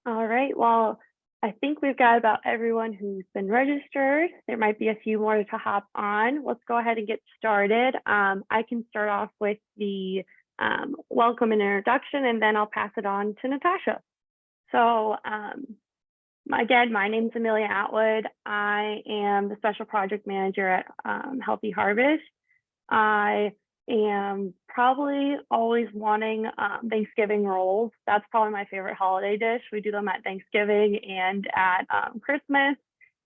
All right. Well, I think we've got about everyone who's been registered. There might be a few more to hop on. Let's go ahead and get started. I can start off with the welcome and introduction, and then I'll pass it on to Natasha. So again, my name's Amelia Atwood. I am the Special Project Manager at Healthy Harvest. I am probably always wanting Thanksgiving rolls. That's probably my favorite holiday dish. We do them at Thanksgiving and at Christmas.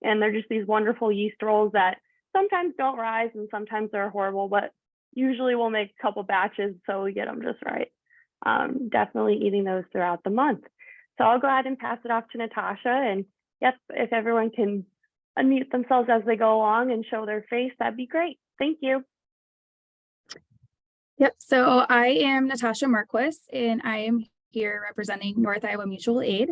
And they're just these wonderful yeast rolls that sometimes don't rise and sometimes they're horrible, but usually we'll make a couple batches so we get them just right. Definitely eating those throughout the month. So I'll go ahead and pass it off to Natasha. And yes, if everyone can unmute themselves as they go along and show their face, that'd be great. Thank you. Yep, so I am Natasha Marquis, and I am here representing North Iowa Mutual Aid.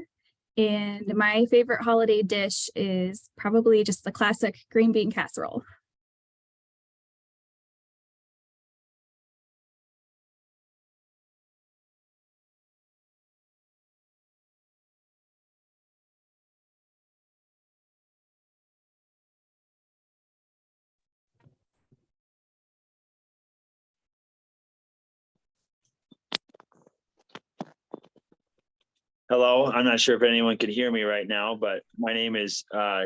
And my favorite holiday dish is probably just the classic green bean casserole. Hello, I'm not sure if anyone could hear me right now, but my name is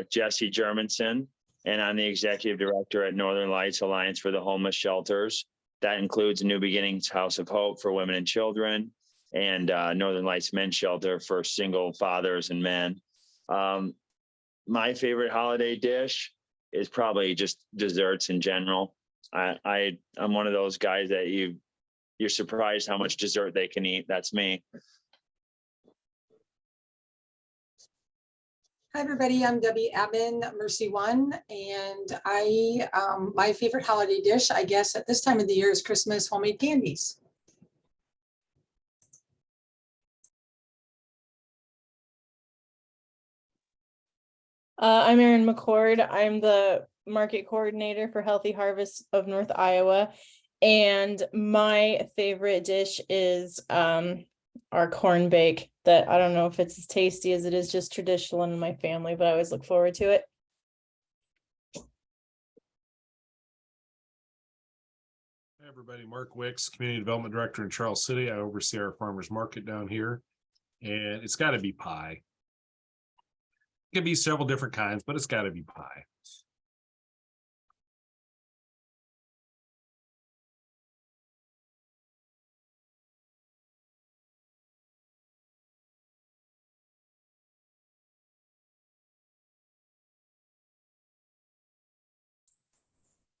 Jesse Germanson, and I'm the Executive Director at Northern Lights Alliance for the Homeless Shelters. That includes New Beginnings House of Hope for women and children, and Northern Lights Men's Shelter for single fathers and men. My favorite holiday dish is probably just desserts in general. I'm one of those guys that you're surprised how much dessert they can eat. That's me. Hi, everybody. I'm Debbie Abbin, Mercy One, and my favorite holiday dish, I guess, at this time of the year is Christmas homemade candies. I'm Erin McCord. I'm the market coordinator for Healthy Harvest of North Iowa, and my favorite dish is our corn bake. That I don't know if it's as tasty as it is just traditional in my family, but I always look forward to it. Hey everybody, Mark Wicks, Community Development Director in Charles City. I oversee our farmers market down here, and it's got to be pie. It can be several different kinds, but it's got to be pie.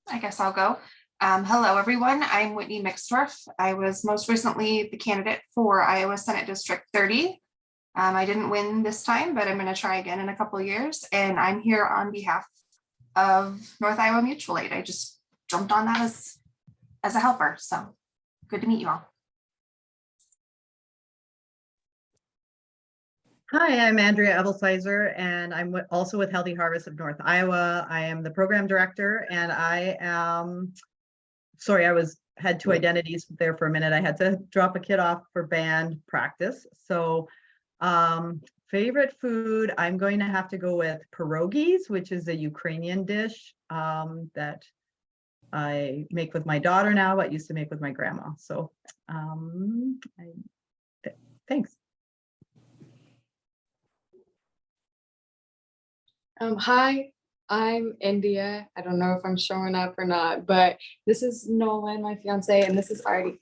I guess I'll go. Hello, everyone. I'm Whitney Mixdorf. I was most recently the candidate for Iowa Senate District 30. I didn't win this time, but I'm going to try again in a couple of years. And I'm here on behalf of North Iowa Mutual Aid. I just jumped on that as a helper. So good to meet you all. Hi, I'm Andrea Evelsizer, and I'm also with Healthy Harvest of North Iowa. I am the program director, and I am, sorry, had two identities there for a minute. I had to drop a kid off for band practice. So favorite food, I'm going to have to go with pierogies, which is a Ukrainian dish that I make with my daughter now, but used to make with my grandma. So thanks. Hi, I'm India. I don't know if I'm showing up or not, but this is Nolan, my fiance, and this is Artie.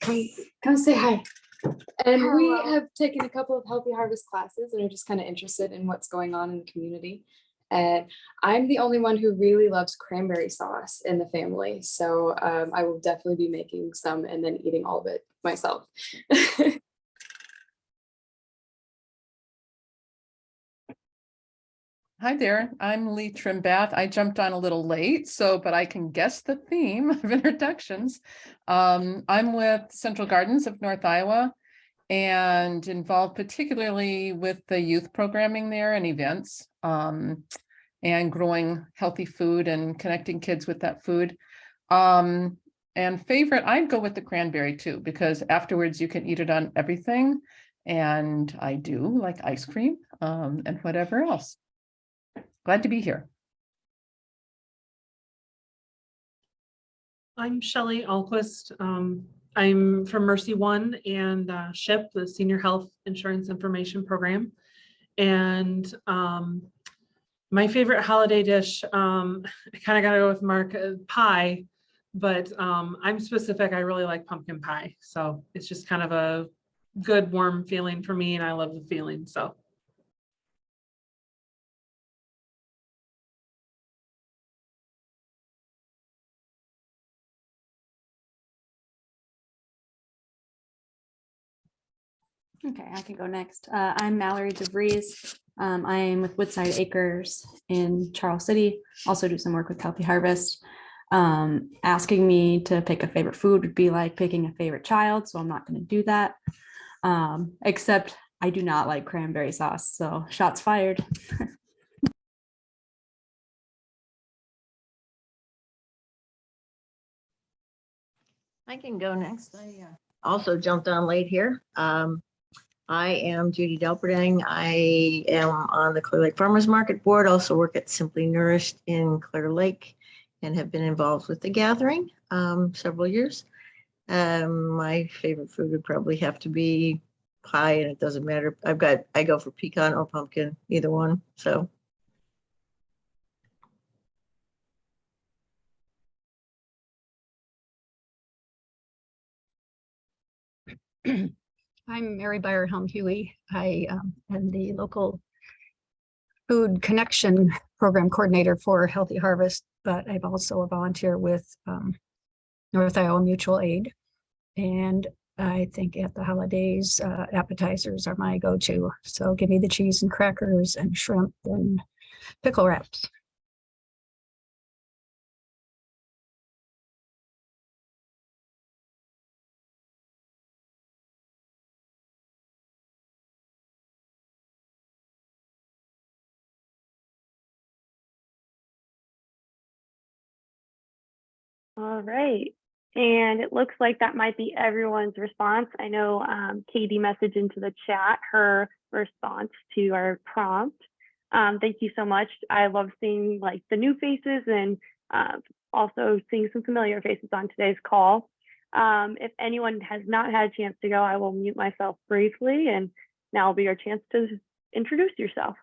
Come say hi. And Hello. we have taken a couple of Healthy Harvest classes and are just kind of interested in what's going on in the community. And I'm the only one who really loves cranberry sauce in the family. So I will definitely be making some and then eating all of it myself. Hi there, I'm Lee Trimbath. I jumped on a little late, but I can guess the theme of introductions. I'm with Central Gardens of North Iowa and involved particularly with the youth programming there and events and growing healthy food and connecting kids with that food. And favorite, I'd go with the cranberry too, because afterwards you can eat it on everything. And I do like ice cream and whatever else. Glad to be here. I'm Shelley Alquist. I'm from Mercy One and SHIP, the Senior Health Insurance Information Program. And my favorite holiday dish, I kind of got to go with Mark, pie, but I'm specific. I really like pumpkin pie. So it's just kind of a good, warm feeling for me, and I love the feeling. So. Okay, I can go next. I'm Mallory DeVries. I am with Woodside Acres in Charles City. Also do some work with Healthy Harvest. Asking me to pick a favorite food would be like picking a favorite child, so I'm not going to do that. Except I do not like cranberry sauce, so shots fired. I can go next. I also jumped on late here. I am Judy Delperdang. I am on the Clear Lake Farmers Market Board, also work at Simply Nourished in Clear Lake and have been involved with the gathering several years. My favorite food would probably have to be pie, and it doesn't matter. I go for pecan or pumpkin, either one. So I'm Mary Byerhelm Huey. I am the local food connection program coordinator for Healthy Harvest, but I'm also a volunteer with North Iowa Mutual Aid. And I think at the holidays, appetizers are my go-to. So give me the cheese and crackers and shrimp and pickle wraps. All right. And it looks like that might be everyone's response. I know Katie messaged into the chat her response to our prompt. Thank you so much. I love seeing like the new faces and also seeing some familiar faces on today's call. If anyone has not had a chance to go, I will mute myself briefly, and now will be your chance to introduce yourself.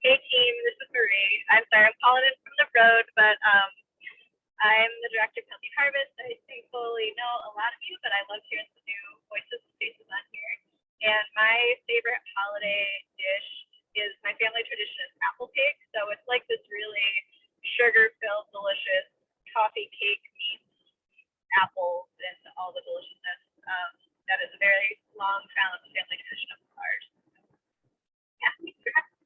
Hey team, this is Marie. I'm sorry, I'm calling in from the road, but I'm the director of Healthy Harvest. I thankfully know a lot of you, but I love hearing the new voices and faces on here. And my favorite holiday dish is, my family tradition is apple cake. So it's like this really sugar-filled, delicious coffee cake meets apples and all the deliciousness. That is a very long, family tradition of ours. Yeah, thanks for having me.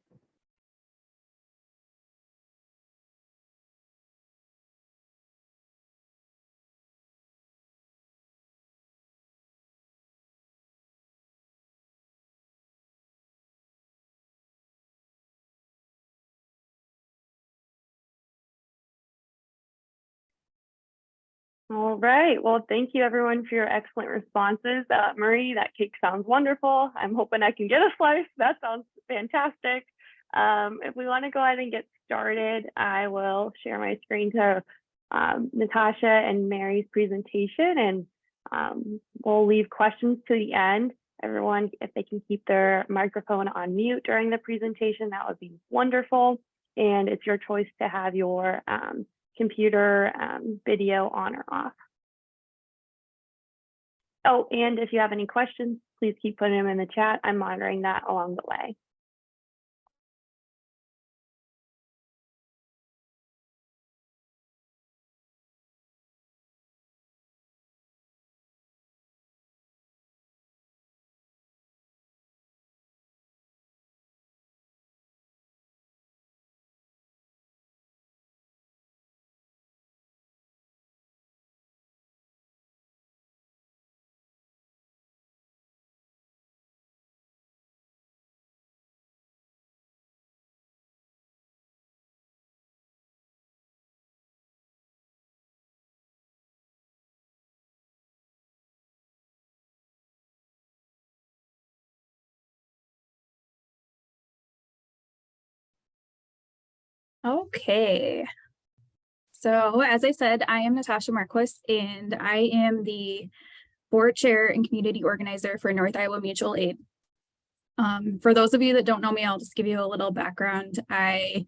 All right. Well, thank you everyone for your excellent responses. Marie, that cake sounds wonderful. I'm hoping I can get a slice. That sounds fantastic. If we want to go ahead and get started, I will share my screen to Natasha and Mary's presentation, and we'll leave questions to the end. Everyone, if they can keep their microphone on mute during the presentation, that would be wonderful. And it's your choice to have your computer video on or off. Oh, and if you have any questions, please keep putting them in the chat. I'm monitoring that along the way. Okay. So as I said, I am Natasha Marquis, and I am the board chair and community organizer for North Iowa Mutual Aid. For those of you that don't know me, I'll just give you a little background. I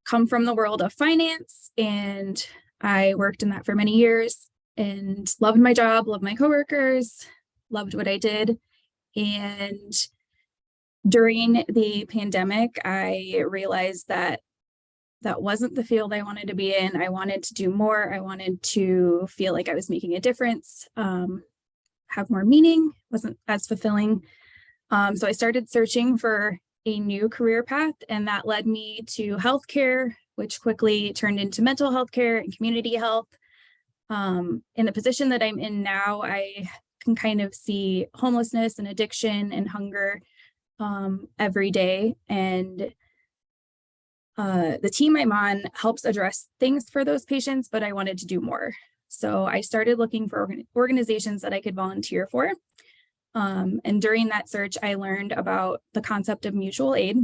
come from the world of finance, and I worked in that for many years and loved my job, loved my coworkers, loved what I did. And during the pandemic, I realized that that wasn't the field I wanted to be in. I wanted to do more. I wanted to feel like I was making a difference, have more meaning, wasn't as fulfilling. So I started searching for a new career path, and that led me to healthcare, which quickly turned into mental health care and community health. In the position that I'm in now, I can kind of see homelessness and addiction and hunger every day. And the team I'm on helps address things for those patients, but I wanted to do more. So I started looking for organizations that I could volunteer for. And during that search, I learned about the concept of mutual aid.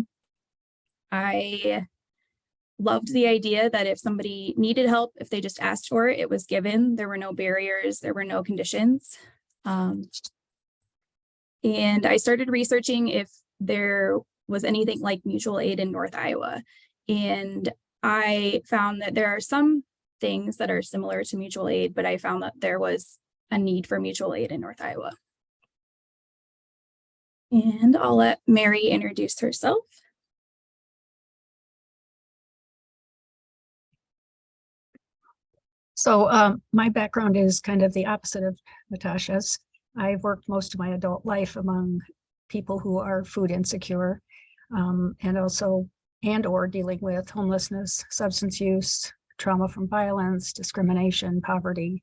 I loved the idea that if somebody needed help, if they just asked for it, it was given. There were no barriers, there were no conditions. And I started researching if there was anything like mutual aid in North Iowa. And I found that there are some things that are similar to mutual aid, but I found that there was a need for mutual aid in North Iowa. And I'll let Mary introduce herself. So my background is kind of the opposite of Natasha's. I've worked most of my adult life among people who are food insecure, and also or dealing with homelessness, substance use, trauma from violence, discrimination, poverty.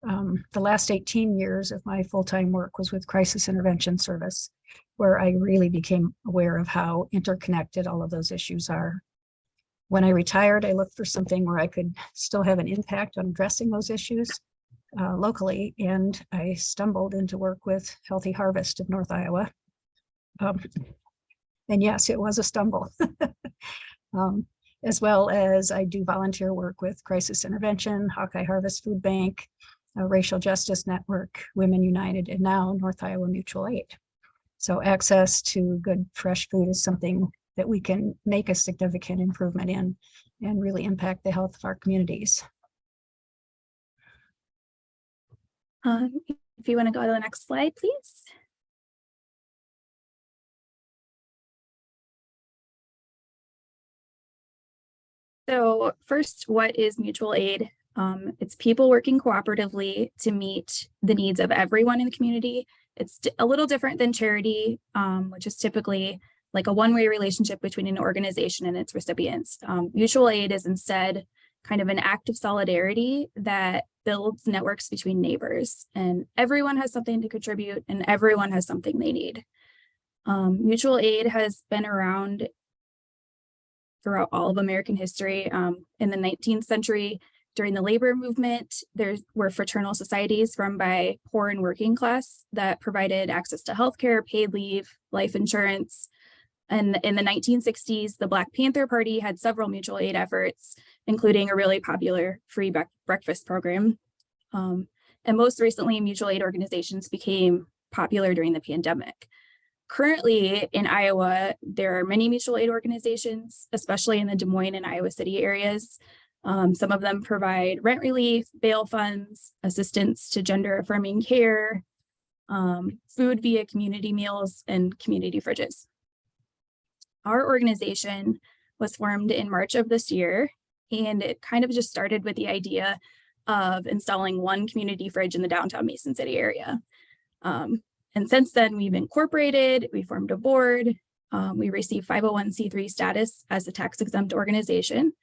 The last 18 years of my full-time work was with Crisis Intervention Service, where I really became aware of how interconnected all of those issues are. When I retired, I looked for something where I could still have an impact on addressing those issues locally, and I stumbled into work with Healthy Harvest of North Iowa. And yes, it was a stumble. As well as I do volunteer work with Crisis Intervention, Hawkeye Harvest Food Bank, Racial Justice Network, Women United, and now North Iowa Mutual Aid. So access to good fresh food is something that we can make a significant improvement in and really impact the health of our communities. If you want to go to the next slide, please. So first, what is mutual aid? It's people working cooperatively to meet the needs of everyone in the community. It's a little different than charity, which is typically like a one-way relationship between an organization and its recipients. Mutual aid is instead kind of an act of solidarity that builds networks between neighbors, and everyone has something to contribute and everyone has something they need. Mutual aid has been around throughout all of American history. In the 19th century, during the labor movement, there were fraternal societies run by poor and working class that provided access to healthcare, paid leave, life insurance. And in the 1960s, the Black Panther Party had several mutual aid efforts, including a really popular free breakfast program. And most recently, mutual aid organizations became popular during the pandemic. Currently in Iowa, there are many mutual aid organizations, especially in the Des Moines and Iowa City areas. Some of them provide rent relief, bail funds, assistance to gender affirming care, food via community meals, and community fridges. Our organization was formed in March of this year, and it kind of just started with the idea of installing one community fridge in the downtown Mason City area. And since then, we've incorporated, we formed a board, we received 501c3 status as a tax-exempt organization.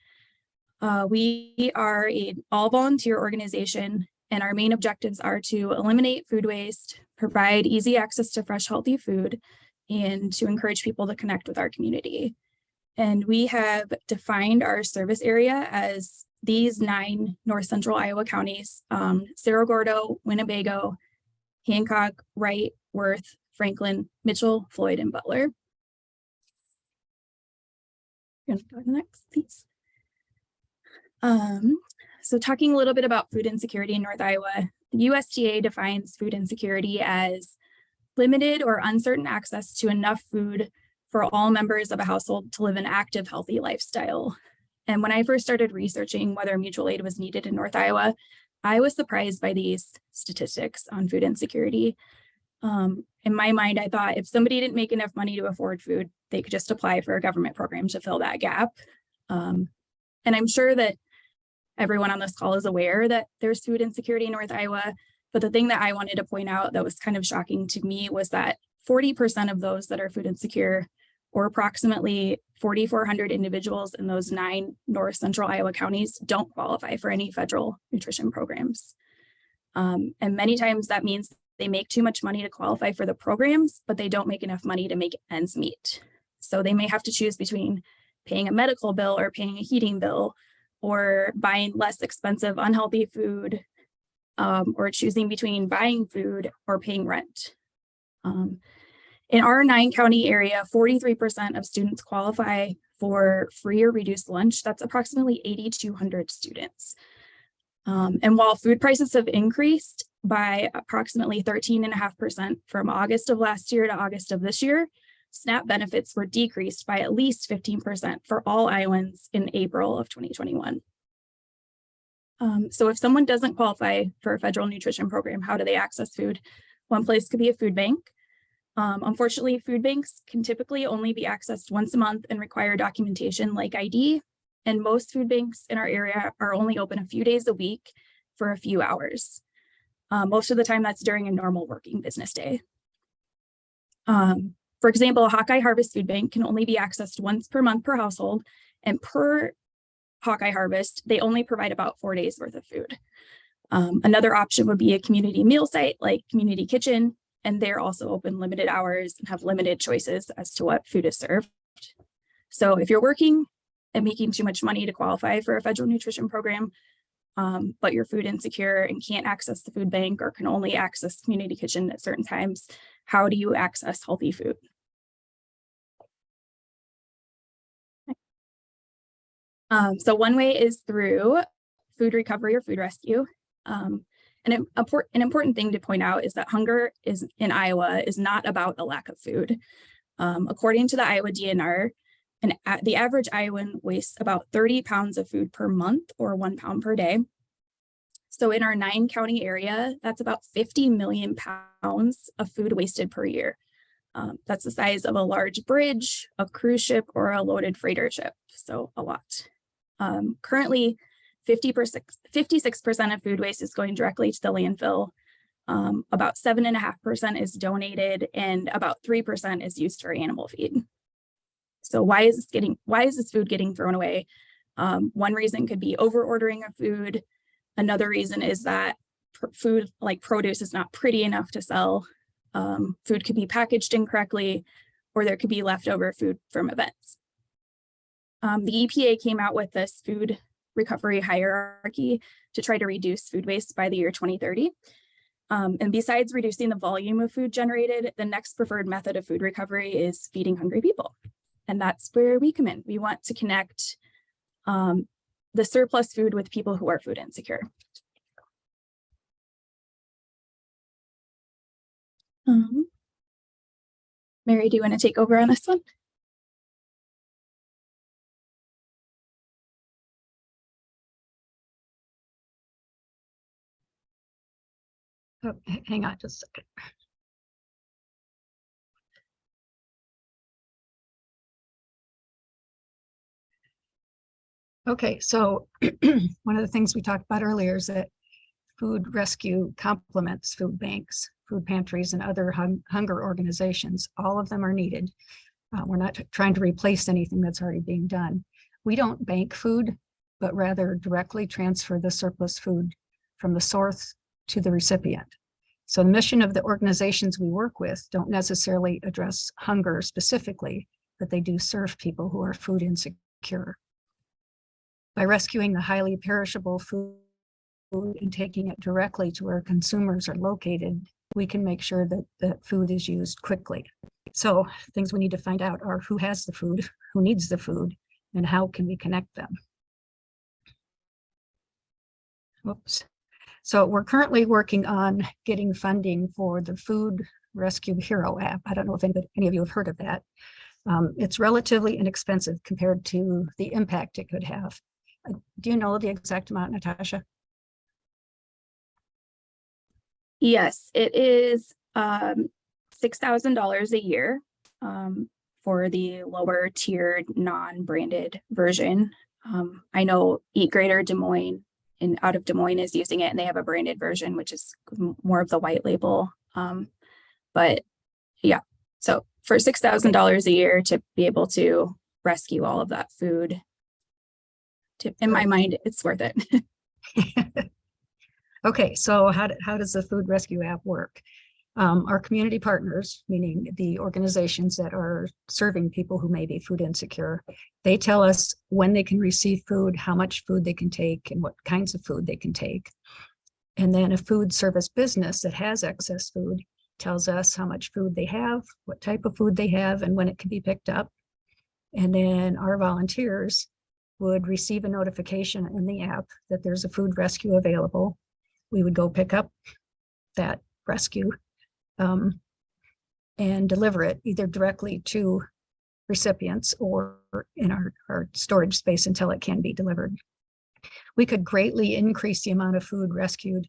We are an all-volunteer organization, and our main objectives are to eliminate food waste, provide easy access to fresh, healthy food, and to encourage people to connect with our community. And we have defined our service area as these 9 North Central Iowa counties: Cerro Gordo, Winnebago, Hancock, Wright, Worth, Franklin, Mitchell, Floyd, and Butler. You're gonna go to the next, please. So talking a little bit about food insecurity in North Iowa, the USDA defines food insecurity as limited or uncertain access to enough food for all members of a household to live an active, healthy lifestyle. And when I first started researching whether mutual aid was needed in North Iowa, I was surprised by these statistics on food insecurity. In my mind, I thought if somebody didn't make enough money to afford food, they could just apply for a government program to fill that gap. And I'm sure that everyone on this call is aware that there's food insecurity in North Iowa. But the thing that I wanted to point out that was kind of shocking to me was that 40% of those that are food insecure, or approximately 4,400 individuals in those 9 North Central Iowa counties, don't qualify for any federal nutrition programs. And many times that means they make too much money to qualify for the programs, but they don't make enough money to make ends meet. So they may have to choose between paying a medical bill or paying a heating bill, or buying less expensive, unhealthy food, or choosing between buying food or paying rent. In our 9-county area, 43% of students qualify for free or reduced lunch. That's approximately 8,200 students. And while food prices have increased by approximately 13.5% from August of last year to August of this year, SNAP benefits were decreased by at least 15% for all Iowans in April of 2021. So if someone doesn't qualify for a federal nutrition program, how do they access food? One place could be a food bank. Unfortunately, food banks can typically only be accessed once a month and require documentation like ID. And most food banks in our area are only open a few days a week for a few hours. Most of the time that's during a normal working business day. For example, a Hawkeye Harvest Food Bank can only be accessed once per month per household, and per Hawkeye Harvest, they only provide about 4 days worth of food. Another option would be a community meal site like Community Kitchen, and they're also open limited hours and have limited choices as to what food is served. So if you're working and making too much money to qualify for a federal nutrition program, but you're food insecure and can't access the food bank or can only access Community Kitchen at certain times, how do you access healthy food? So one way is through food recovery or food rescue. And an important thing to point out is that hunger in Iowa is not about a lack of food. According to the Iowa DNR, the average Iowan wastes about 30 pounds of food per month, or 1 pound per day. So in our 9-county area, that's about 50 million pounds of food wasted per year. That's the size of a large bridge, a cruise ship, or a loaded freighter ship. So a lot. Currently, 56% of food waste is going directly to the landfill. About 7.5% is donated, and about 3% is used for animal feed. So why is this food getting thrown away? One reason could be over ordering of food. Another reason is that food like produce is not pretty enough to sell. Food could be packaged incorrectly, or there could be leftover food from events. The EPA came out with this food recovery hierarchy to try to reduce food waste by the year 2030. And besides reducing the volume of food generated, the next preferred method of food recovery is feeding hungry people. And that's where we come in. We want to connect the surplus food with people who are food insecure. Mary, do you want to take over on this one? Oh, hang on just a second. Okay, so one of the things we talked about earlier is that food rescue complements food banks, food pantries, and other hunger organizations. All of them are needed. We're not trying to replace anything that's already being done. We don't bank food, but rather directly transfer the surplus food from the source to the recipient. So the mission of the organizations we work with don't necessarily address hunger specifically, but they do serve people who are food insecure. By rescuing the highly perishable food and taking it directly to where consumers are located, we can make sure that the food is used quickly. So things we need to find out are who has the food, who needs the food, and how can we connect them. Whoops. So we're currently working on getting funding for the Food Rescue Hero app. I don't know if any of you have heard of that. It's relatively inexpensive compared to the impact it could have. Do you know the exact amount, Natasha? Yes, it is $6,000 a year for the lower tiered non-branded version. I know Eat Greater Des Moines and out of Des Moines is using it, and they have a branded version, which is more of the white label. But yeah, so for $6,000 a year to be able to rescue all of that food, in my mind, it's worth it. Okay, so how does the Food Rescue app work? Our community partners, meaning the organizations that are serving people who may be food insecure, they tell us when they can receive food, how much food they can take, and what kinds of food they can take. And then a food service business that has excess food tells us how much food they have, what type of food they have, and when it can be picked up. And then our volunteers would receive a notification in the app that there's a food rescue available. We would go pick up that rescue and deliver it either directly to recipients or in our storage space until it can be delivered. We could greatly increase the amount of food rescued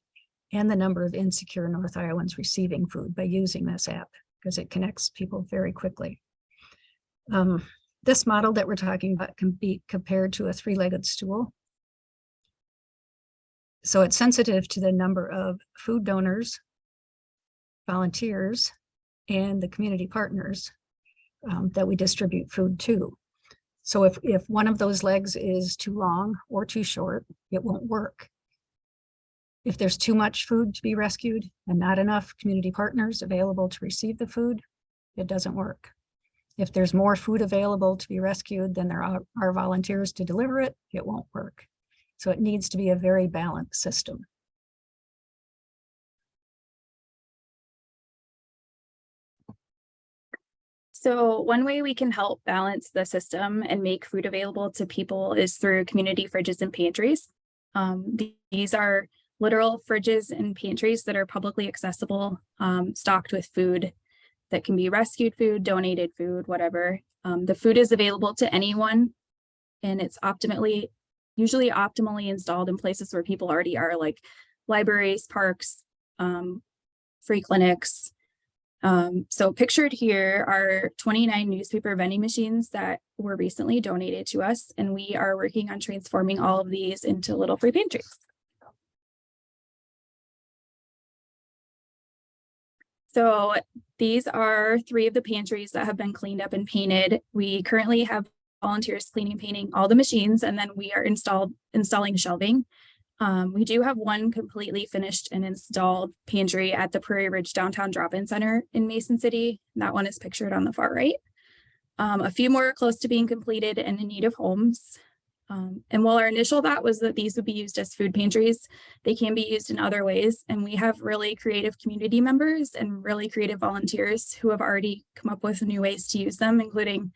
and the number of insecure North Iowans receiving food by using this app because it connects people very quickly. This model that we're talking about can be compared to a three-legged stool. So it's sensitive to the number of food donors, volunteers, and the community partners that we distribute food to. So if one of those legs is too long or too short, it won't work. If there's too much food to be rescued and not enough community partners available to receive the food, it doesn't work. If there's more food available to be rescued than there are volunteers to deliver it, it won't work. So it needs to be a very balanced system. So one way we can help balance the system and make food available to people is through community fridges and pantries. These are literal fridges and pantries that are publicly accessible, stocked with food that can be rescued food, donated food, whatever. The food is available to anyone, and it's usually optimally installed in places where people already are, like libraries, parks, free clinics. So pictured here are 29 newspaper vending machines that were recently donated to us, and we are working on transforming all of these into little free pantries. So these are 3 of the pantries that have been cleaned up and painted. We currently have volunteers cleaning and painting all the machines, and then we are installing shelving. We do have one completely finished and installed pantry at the Prairie Ridge Downtown Drop-In Center in Mason City. That one is pictured on the far right. A few more are close to being completed and in need of homes. And while our initial thought was that these would be used as food pantries, they can be used in other ways. And we have really creative community members and really creative volunteers who have already come up with new ways to use them, including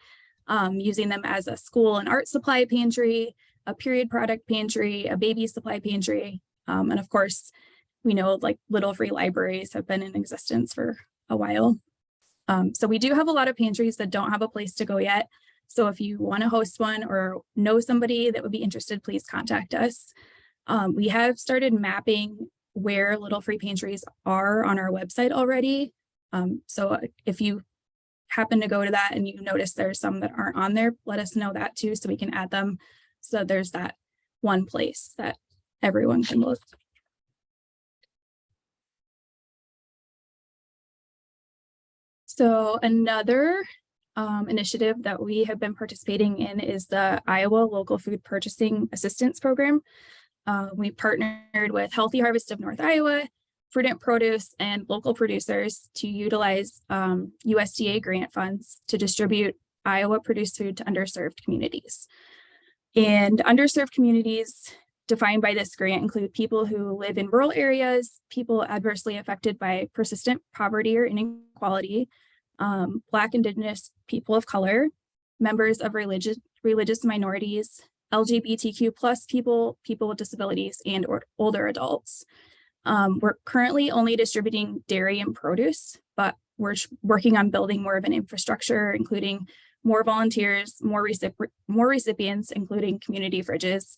using them as a school and art supply pantry, a period product pantry, a baby supply pantry. And of course, we know like little free libraries have been in existence for a while. So we do have a lot of pantries that don't have a place to go yet. So if you want to host one or know somebody that would be interested, please contact us. We have started mapping where little free pantries are on our website already. So if you happen to go to that and you notice there's some that aren't on there, let us know that too, so we can add them. So there's that one place that everyone can look. So another initiative that we have been participating in is the Iowa Local Food Purchasing Assistance Program. We partnered with Healthy Harvest of North Iowa, Prudent Produce, and local producers to utilize USDA grant funds to distribute Iowa produced food to underserved communities. And underserved communities defined by this grant include people who live in rural areas, people adversely affected by persistent poverty or inequality, Black, Indigenous people of color, members of religious minorities, LGBTQ plus people, people with disabilities, and or older adults. We're currently only distributing dairy and produce, but we're working on building more of an infrastructure, including more volunteers, more recipients, including community fridges.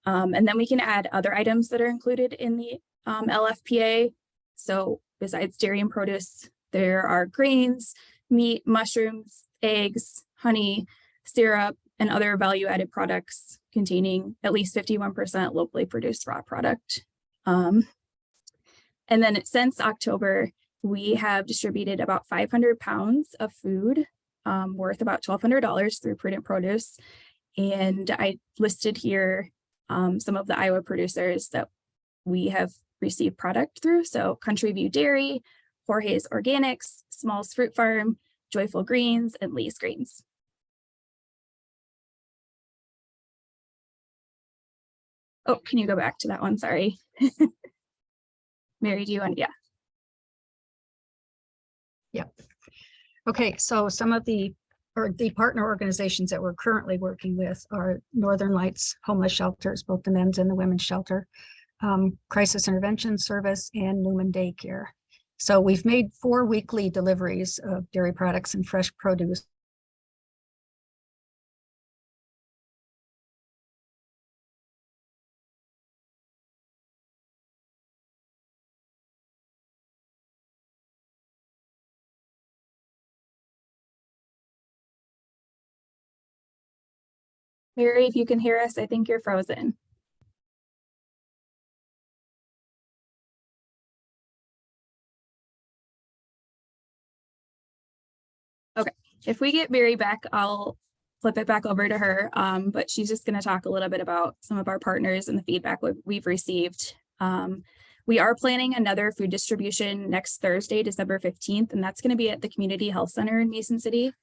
And then we can add other items that are included in the LFPA. So besides dairy and produce, there are grains, meat, mushrooms, eggs, honey, syrup, and other value-added products containing at least 51% locally produced raw product. And then since October, we have distributed about 500 pounds of food worth about $1,200 through Prudent Produce. And I listed here some of the Iowa producers that we have received product through. So Country View Dairy, Jorge's Organics, Smalls Fruit Farm, Joyful Greens, and Lee's Greens. Oh, can you go back to that one? Sorry. Mary, do you want? Yeah. Yeah. Okay, so some of the partner organizations that we're currently working with are Northern Lights Homeless Shelters, both the men's and the women's shelter, Crisis Intervention Service, and Newman Daycare. So we've made 4 weekly deliveries of dairy products and fresh produce. Mary, if you can hear us, I think you're frozen. Okay, if we get Mary back, I'll flip it back over to her, but she's just going to talk a little bit about some of our partners and the feedback we've received. We are planning another food distribution next Thursday, December 15th, and that's going to be at the Community Health Center in Mason City.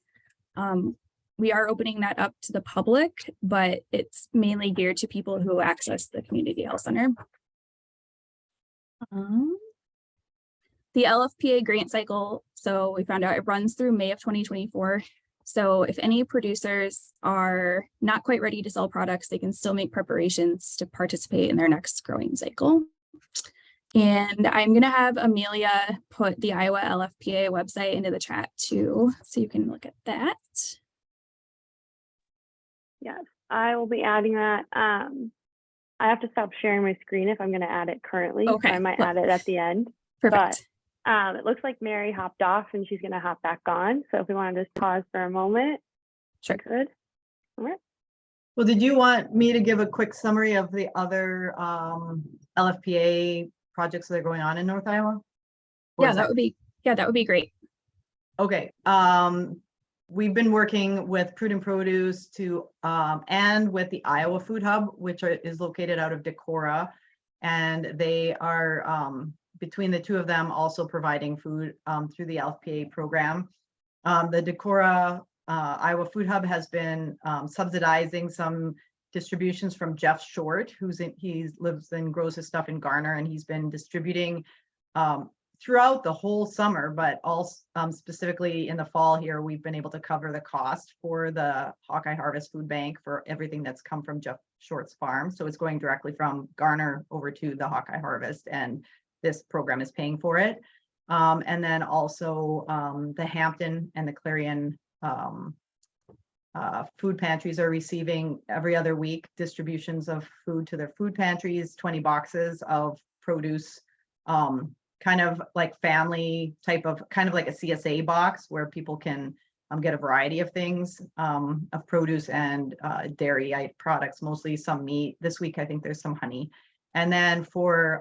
We are opening that up to the public, but it's mainly geared to people who access the Community Health Center. The LFPA grant cycle, so we found out it runs through May of 2024. So if any producers are not quite ready to sell products, they can still make preparations to participate in their next growing cycle. And I'm going to have Amelia put the Iowa LFPA website into the chat too, so you can look at that. Yes, I will be adding that. I have to stop sharing my screen if I'm going to add it currently. Okay. So I might add it at the end. Perfect. But it looks like Mary hopped off and she's going to hop back on. So if we want to just pause for a moment. Sure. Good. All right. Well, did you want me to give a quick summary of the other LFPA projects that are going on in North Iowa? Yeah, that would be great. Okay. We've been working with Prudent Produce to and with the Iowa Food Hub, which is located out of Decorah, and they are between the two of them also providing food through the LFPA program. The Decorah Iowa Food Hub has been subsidizing some distributions from Jeff Short, he lives and grows his stuff in Garner, and he's been distributing throughout the whole summer, but also specifically in the fall here, we've been able to cover the cost for the Hawkeye Harvest Food Bank for everything that's come from Jeff Short's farm. So it's going directly from Garner over to the Hawkeye Harvest, and this program is paying for it. And then also the Hampton and the Clarion food pantries are receiving every other week distributions of food to their food pantries, 20 boxes of produce, kind of like family type of, kind of like a CSA box where people can get a variety of things of produce and dairy products, mostly some meat. This week, I think there's some honey. And then for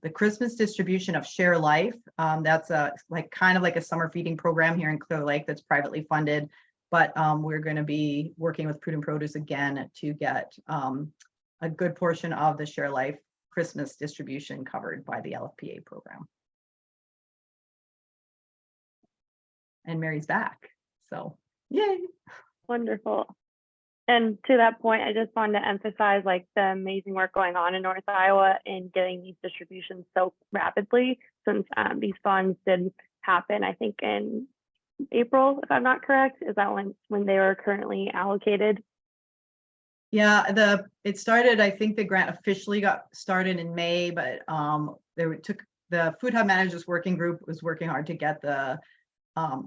the Christmas distribution of Share Life, that's kind of like a summer feeding program here in Clear Lake that's privately funded. But we're going to be working with Prudent Produce again to get a good portion of the Share Life Christmas distribution covered by the LFPA program. And Mary's back, so yay. Wonderful. And to that point, I just wanted to emphasize like the amazing work going on in North Iowa in getting these distributions so rapidly, since these funds did happen, I think in April, if I'm not correct. Is that when they were currently allocated? Yeah, it started, I think the grant officially got started in May, but the Food Hub Managers Working Group was working hard to get the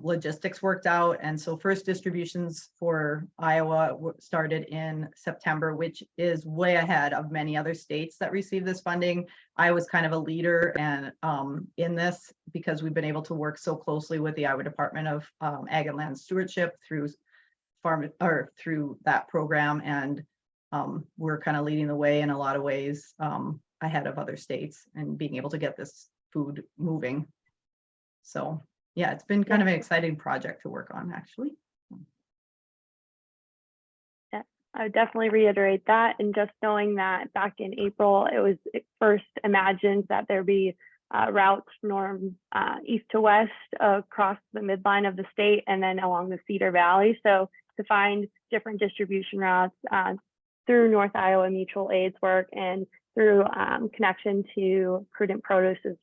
logistics worked out. And so first distributions for Iowa started in September, which is way ahead of many other states that receive this funding. I was kind of a leader and in this because we've been able to work so closely with the Iowa Department of Ag and Land Stewardship through that program. And we're kind of leading the way in a lot of ways ahead of other states and being able to get this food moving. So yeah, it's been kind of an exciting project to work on, actually. Yeah, I would definitely reiterate that. And just knowing that back in April, it was first imagined that there'd be routes from east to west across the midline of the state and then along the Cedar Valley. So to find different distribution routes through North Iowa Mutual Aid's work and through connection to Prudent Produce is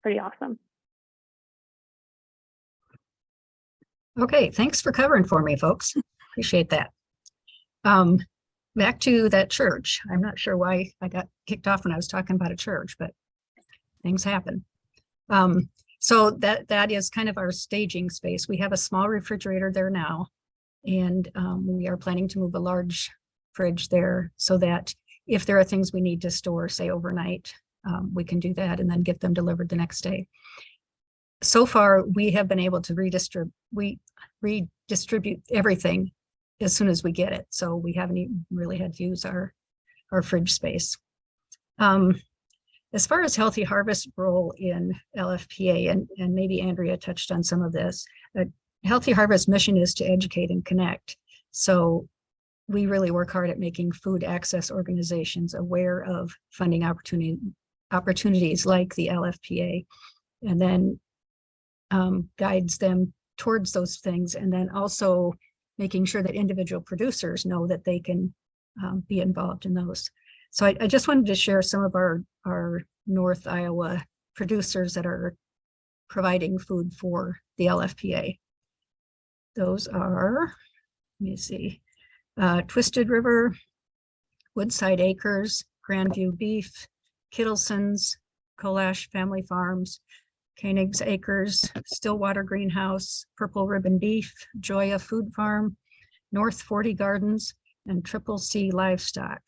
pretty awesome. Okay, thanks for covering for me, folks. Appreciate that. Back to that church. I'm not sure why I got kicked off when I was talking about a church, but things happen. So that is kind of our staging space. We have a small refrigerator there now, and we are planning to move a large fridge there so that if there are things we need to store, say overnight, we can do that and then get them delivered the next day. So far, we have been able to redistribute everything as soon as we get it. So we haven't even really had to use our fridge space. As far as Healthy Harvest role in LFPA, and maybe Andrea touched on some of this, Healthy Harvest mission is to educate and connect. So we really work hard at making food access organizations aware of funding opportunities like the LFPA, and then guides them towards those things, and then also making sure that individual producers know that they can be involved in those. So I just wanted to share some of our North Iowa producers that are providing food for the LFPA. Those are, let me see, Twisted River, Woodside Acres, Grandview Beef, Kittleson's, Kolash Family Farms, Koenig's Acres, Stillwater Greenhouse, Purple Ribbon Beef, Joya Food Farm, North 40 Gardens, and Triple C Livestock.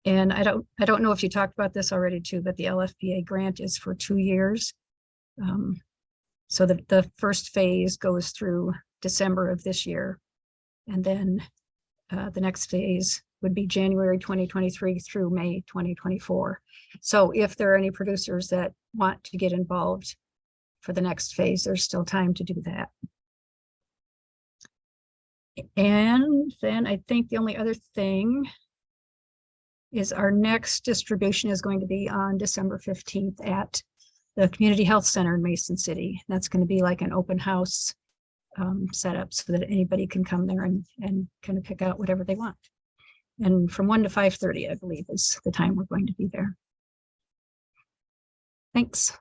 And I don't know if you talked about this already too, but the LFPA grant is for 2 years. So the first phase goes through December of this year. And then the next phase would be January 2023 through May 2024. So if there are any producers that want to get involved for the next phase, there's still time to do that. And then I think the only other thing is our next distribution is going to be on December 15th at the Community Health Center in Mason City. That's going to be like an open house setup so that anybody can come there and kind of pick out whatever they want. And from 1 to 5:30, I believe, is the time we're going to be there. Thanks.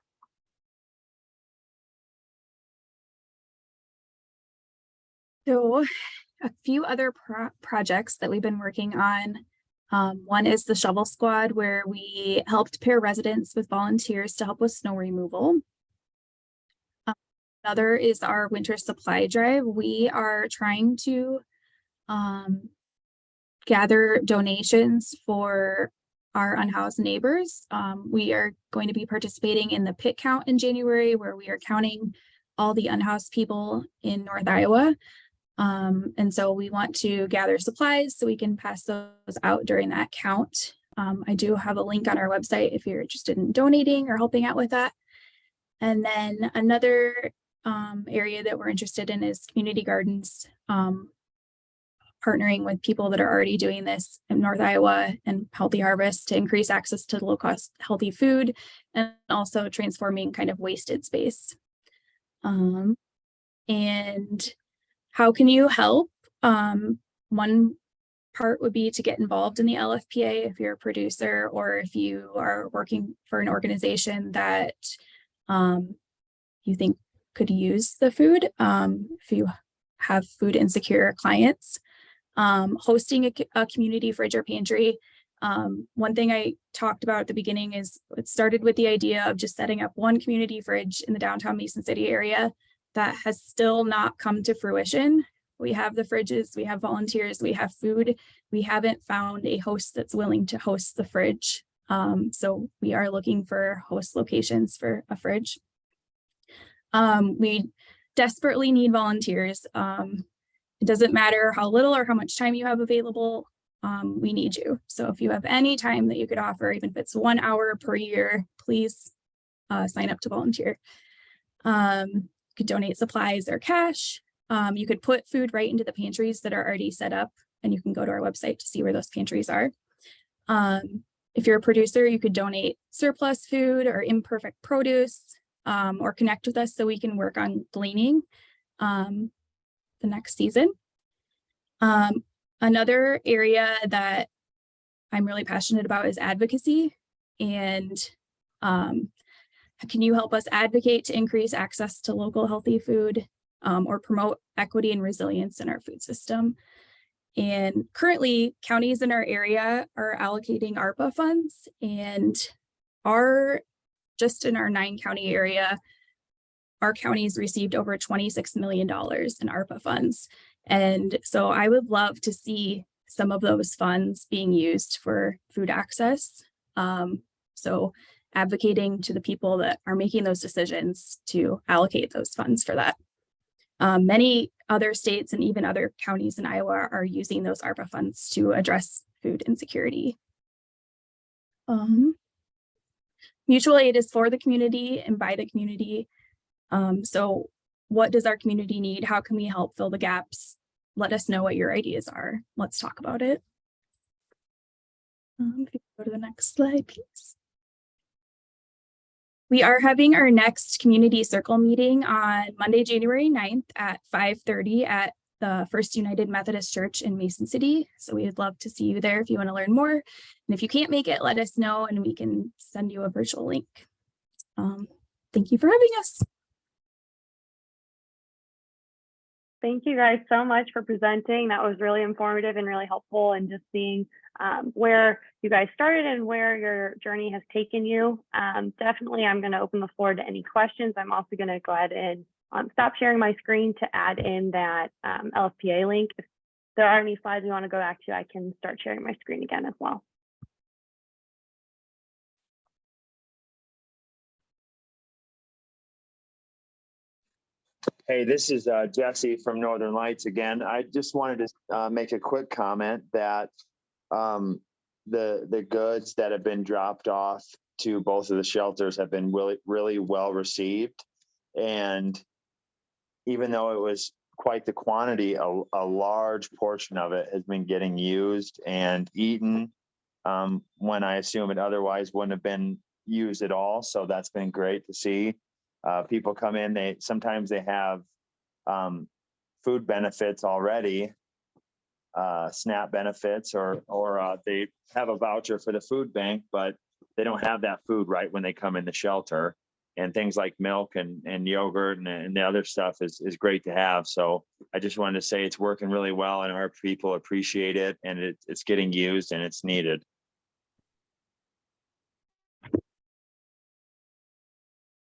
So a few other projects that we've been working on. One is the Shovel Squad, where we helped pair residents with volunteers to help with snow removal. Another is our winter supply drive. We are trying to gather donations for our unhoused neighbors. We are going to be participating in the pit count in January, where we are counting all the unhoused people in North Iowa. And so we want to gather supplies so we can pass those out during that count. I do have a link on our website if you're interested in donating or helping out with that. And then another area that we're interested in is community gardens, partnering with people that are already doing this in North Iowa and Healthy Harvest to increase access to low-cost healthy food, and also transforming kind of wasted space. And how can you help? One part would be to get involved in the LFPA if you're a producer, or if you are working for an organization that you think could use the food. If you have food insecure clients, hosting a community fridge or pantry. One thing I talked about at the beginning is it started with the idea of just setting up one community fridge in the downtown Mason City area. That has still not come to fruition. We have the fridges, we have volunteers, we have food. We haven't found a host that's willing to host the fridge. So we are looking for host locations for a fridge. We desperately need volunteers. It doesn't matter how little or how much time you have available. We need you. So if you have any time that you could offer, even if it's 1 hour per year, please sign up to volunteer. You could donate supplies or cash. You could put food right into the pantries that are already set up, and you can go to our website to see where those pantries are. If you're a producer, you could donate surplus food or imperfect produce, or connect with us so we can work on gleaning the next season. Another area that I'm really passionate about is advocacy. And can you help us advocate to increase access to local healthy food, or promote equity and resilience in our food system? And currently, counties in our area are allocating ARPA funds, and just in our 9-county area, our counties received over $26 million in ARPA funds. And so I would love to see some of those funds being used for food access. So advocating to the people that are making those decisions to allocate those funds for that. Many other states and even other counties in Iowa are using those ARPA funds to address food insecurity. Mutual aid is for the community and by the community. So what does our community need? How can we help fill the gaps? Let us know what your ideas are. Let's talk about it. If you go to the next slide, please. We are having our next community circle meeting on Monday, January 9th at 5:30 at the First United Methodist Church in Mason City. So we would love to see you there if you want to learn more. And if you can't make it, let us know and we can send you a virtual link. Thank you for having us. Thank you guys so much for presenting. That was really informative and really helpful, and just seeing where you guys started and where your journey has taken you. Definitely, I'm going to open the floor to any questions. I'm also going to go ahead and stop sharing my screen to add in that LFPA link. If there are any slides you want to go back to, I can start sharing my screen again as well. Hey, this is Jesse from Northern Lights again. I just wanted to make a quick comment that the goods that have been dropped off to both of the shelters have been really well received. And even though it was quite the quantity, a large portion of it has been getting used and eaten when I assume it otherwise wouldn't have been used at all. So that's been great to see. People come in, sometimes they have food benefits already, SNAP benefits, or they have a voucher for the food bank, but they don't have that food right when they come in the shelter. And things like milk and yogurt and the other stuff is great to have. So I just wanted to say it's working really well and our people appreciate it, and it's getting used and it's needed.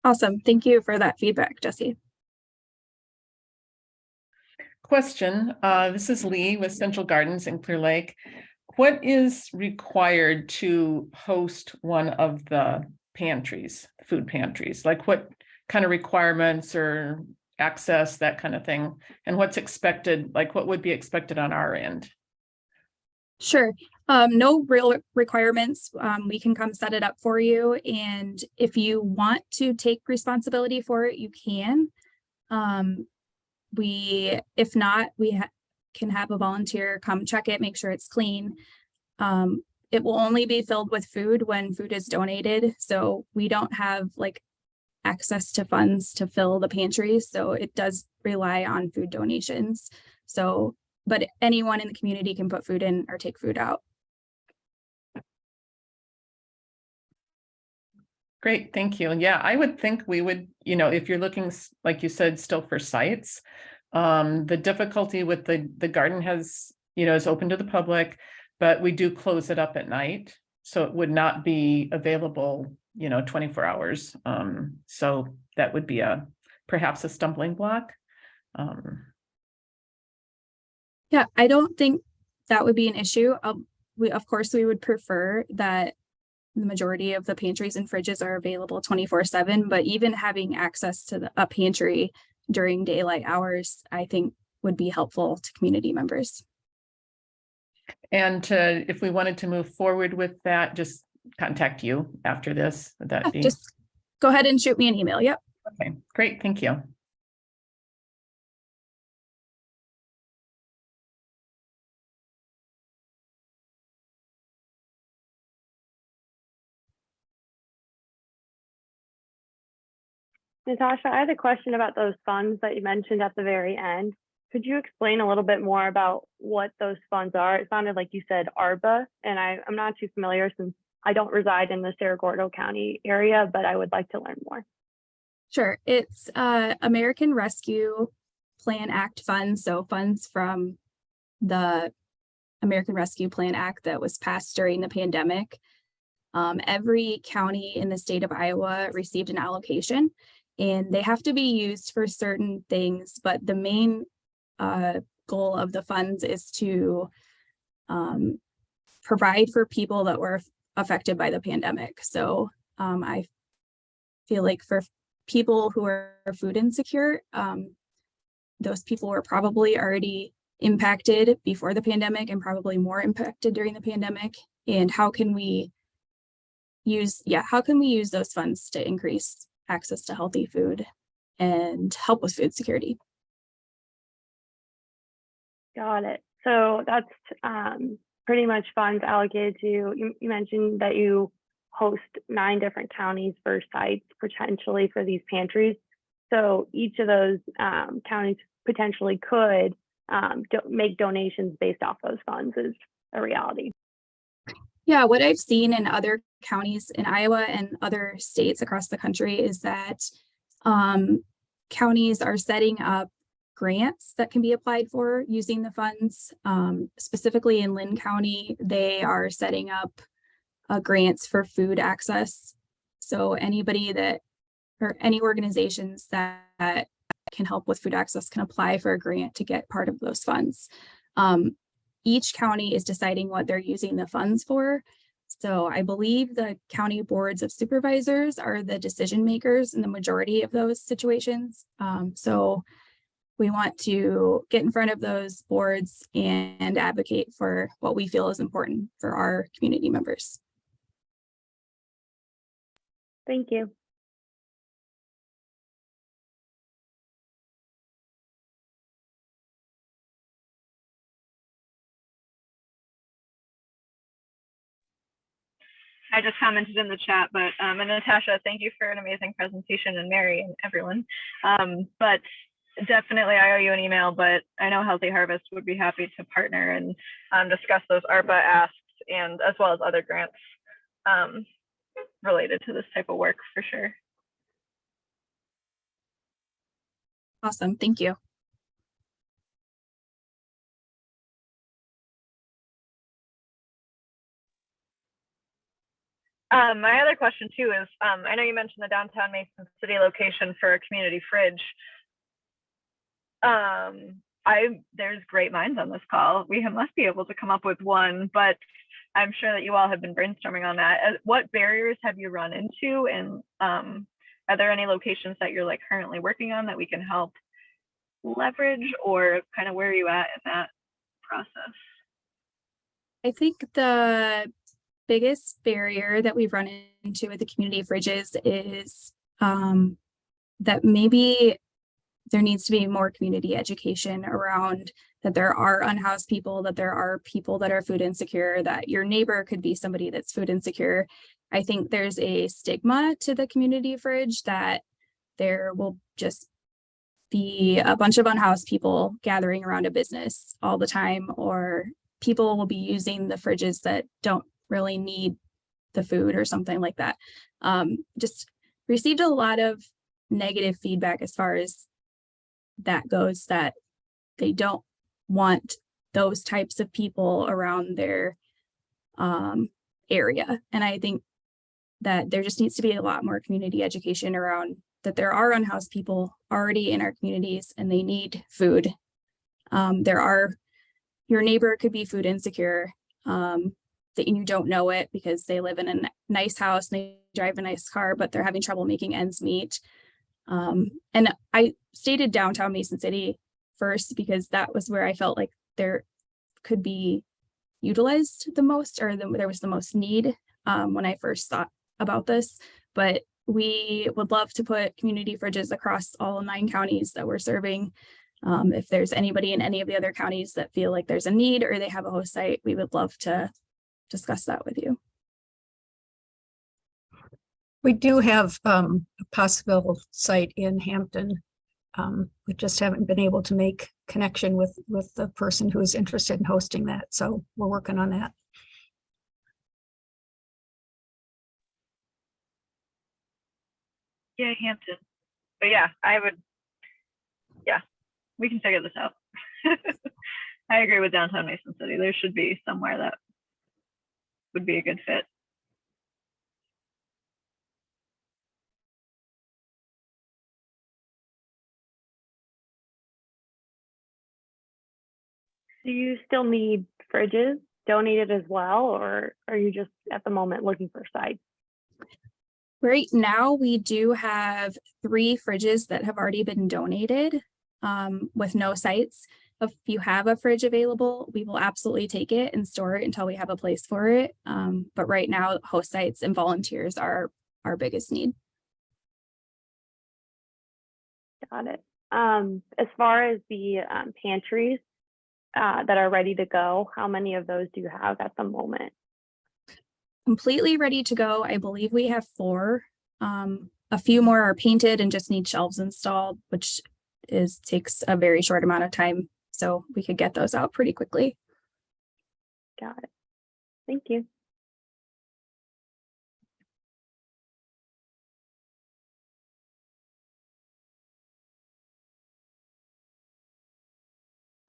Awesome. Thank you for that feedback, Jesse. Question. This is Lee with Central Gardens in Clear Lake. What is required to host one of the pantries, food pantries? Like what kind of requirements or access, that kind of thing? And what's expected, like what would be expected on our end? Sure. No real requirements. We can come set it up for you. And if you want to take responsibility for it, you can. If not, we can have a volunteer come check it, make sure it's clean. It will only be filled with food when food is donated. So we don't have like access to funds to fill the pantries. So it does rely on food donations. So, but anyone in the community can put food in or take food out. Great, thank you. Yeah, I would think we would, if you're looking, like you said, still for sites, the difficulty with the garden has is open to the public, but we do close it up at night. So it would not be available, 24 hours. So that would be perhaps a stumbling block. Yeah, I don't think that would be an issue. Of course, we would prefer that the majority of the pantries and fridges are available 24/7, but even having access to a pantry during daylight hours, I think would be helpful to community members. And if we wanted to move forward with that, just contact you after this. Would that be? Just go ahead and shoot me an email. Yep. Okay, great. Thank you. Natasha, I had a question about those funds that you mentioned at the very end. Could you explain a little bit more about what those funds are? It sounded like you said ARPA, and I'm not too familiar since I don't reside in the Cerro Gordo County area, but I would like to learn more. Sure. It's American Rescue Plan Act funds. So funds from the American Rescue Plan Act that was passed during the pandemic. Every county in the state of Iowa received an allocation, and they have to be used for certain things, but the main goal of the funds is to provide for people that were affected by the pandemic. So I feel like for people who are food insecure, those people were probably already impacted before the pandemic and probably more impacted during the pandemic. And how can we use those funds to increase access to healthy food and help with food security? Got it. So that's pretty much funds allocated to, you mentioned that you host 9 different counties for sites potentially for these pantries. So each of those counties potentially could make donations based off those funds is a reality. Yeah, what I've seen in other counties in Iowa and other states across the country is that counties are setting up grants that can be applied for using the funds. Specifically in Lynn County, they are setting up grants for food access. So anybody or any organizations that can help with food access can apply for a grant to get part of those funds. Each county is deciding what they're using the funds for. So I believe the county boards of supervisors are the decision makers in the majority of those situations. So we want to get in front of those boards and advocate for what we feel is important for our community members. Thank you. I just commented in the chat, but and Natasha, thank you for an amazing presentation, and Mary and everyone. But definitely I owe you an email, but I know Healthy Harvest would be happy to partner and discuss those ARPA asks and as well as other grants related to this type of work for sure. Awesome, thank you. My other question too is, I know you mentioned the downtown Mason City location for a community fridge. There's great minds on this call. We must be able to come up with one, but I'm sure that you all have been brainstorming on that. What barriers have you run into, and are there any locations that you're currently working on that we can help leverage, or kind of where are you at in that process? I think the biggest barrier that we've run into with the community fridges is that maybe there needs to be more community education around that there are unhoused people, that there are people that are food insecure, that your neighbor could be somebody that's food insecure. I think there's a stigma to the community fridge that there will just be a bunch of unhoused people gathering around a business all the time, or people will be using the fridges that don't really need the food or something like that. Just received a lot of negative feedback as far as that goes, that they don't want those types of people around their area. And I think that there just needs to be a lot more community education around that there are unhoused people already in our communities and they need food. Your neighbor could be food insecure, that you don't know it because they live in a nice house and they drive a nice car, but they're having trouble making ends meet. And I stated downtown Mason City first because that was where I felt like there could be utilized the most, or there was the most need when I first thought about this. But we would love to put community fridges across all 9 counties that we're serving. If there's anybody in any of the other counties that feel like there's a need or they have a host site, we would love to discuss that with you. We do have a possible site in Hampton. We just haven't been able to make connection with the person who is interested in hosting that. So we're working on that. Yeah, Hampton. But yeah, we can figure this out. I agree with downtown Mason City. There should be somewhere that would be a good fit. Do you still need fridges donated as well, or are you just at the moment looking for sites? Right now, we do have 3 fridges that have already been donated with no sites. If you have a fridge available, we will absolutely take it and store it until we have a place for it. But right now, host sites and volunteers are our biggest need. Got it. As far as the pantries that are ready to go, how many of those do you have at the moment? Completely ready to go. I believe we have 4. A few more are painted and just need shelves installed, which takes a very short amount of time. So we could get those out pretty quickly. Got it. Thank you.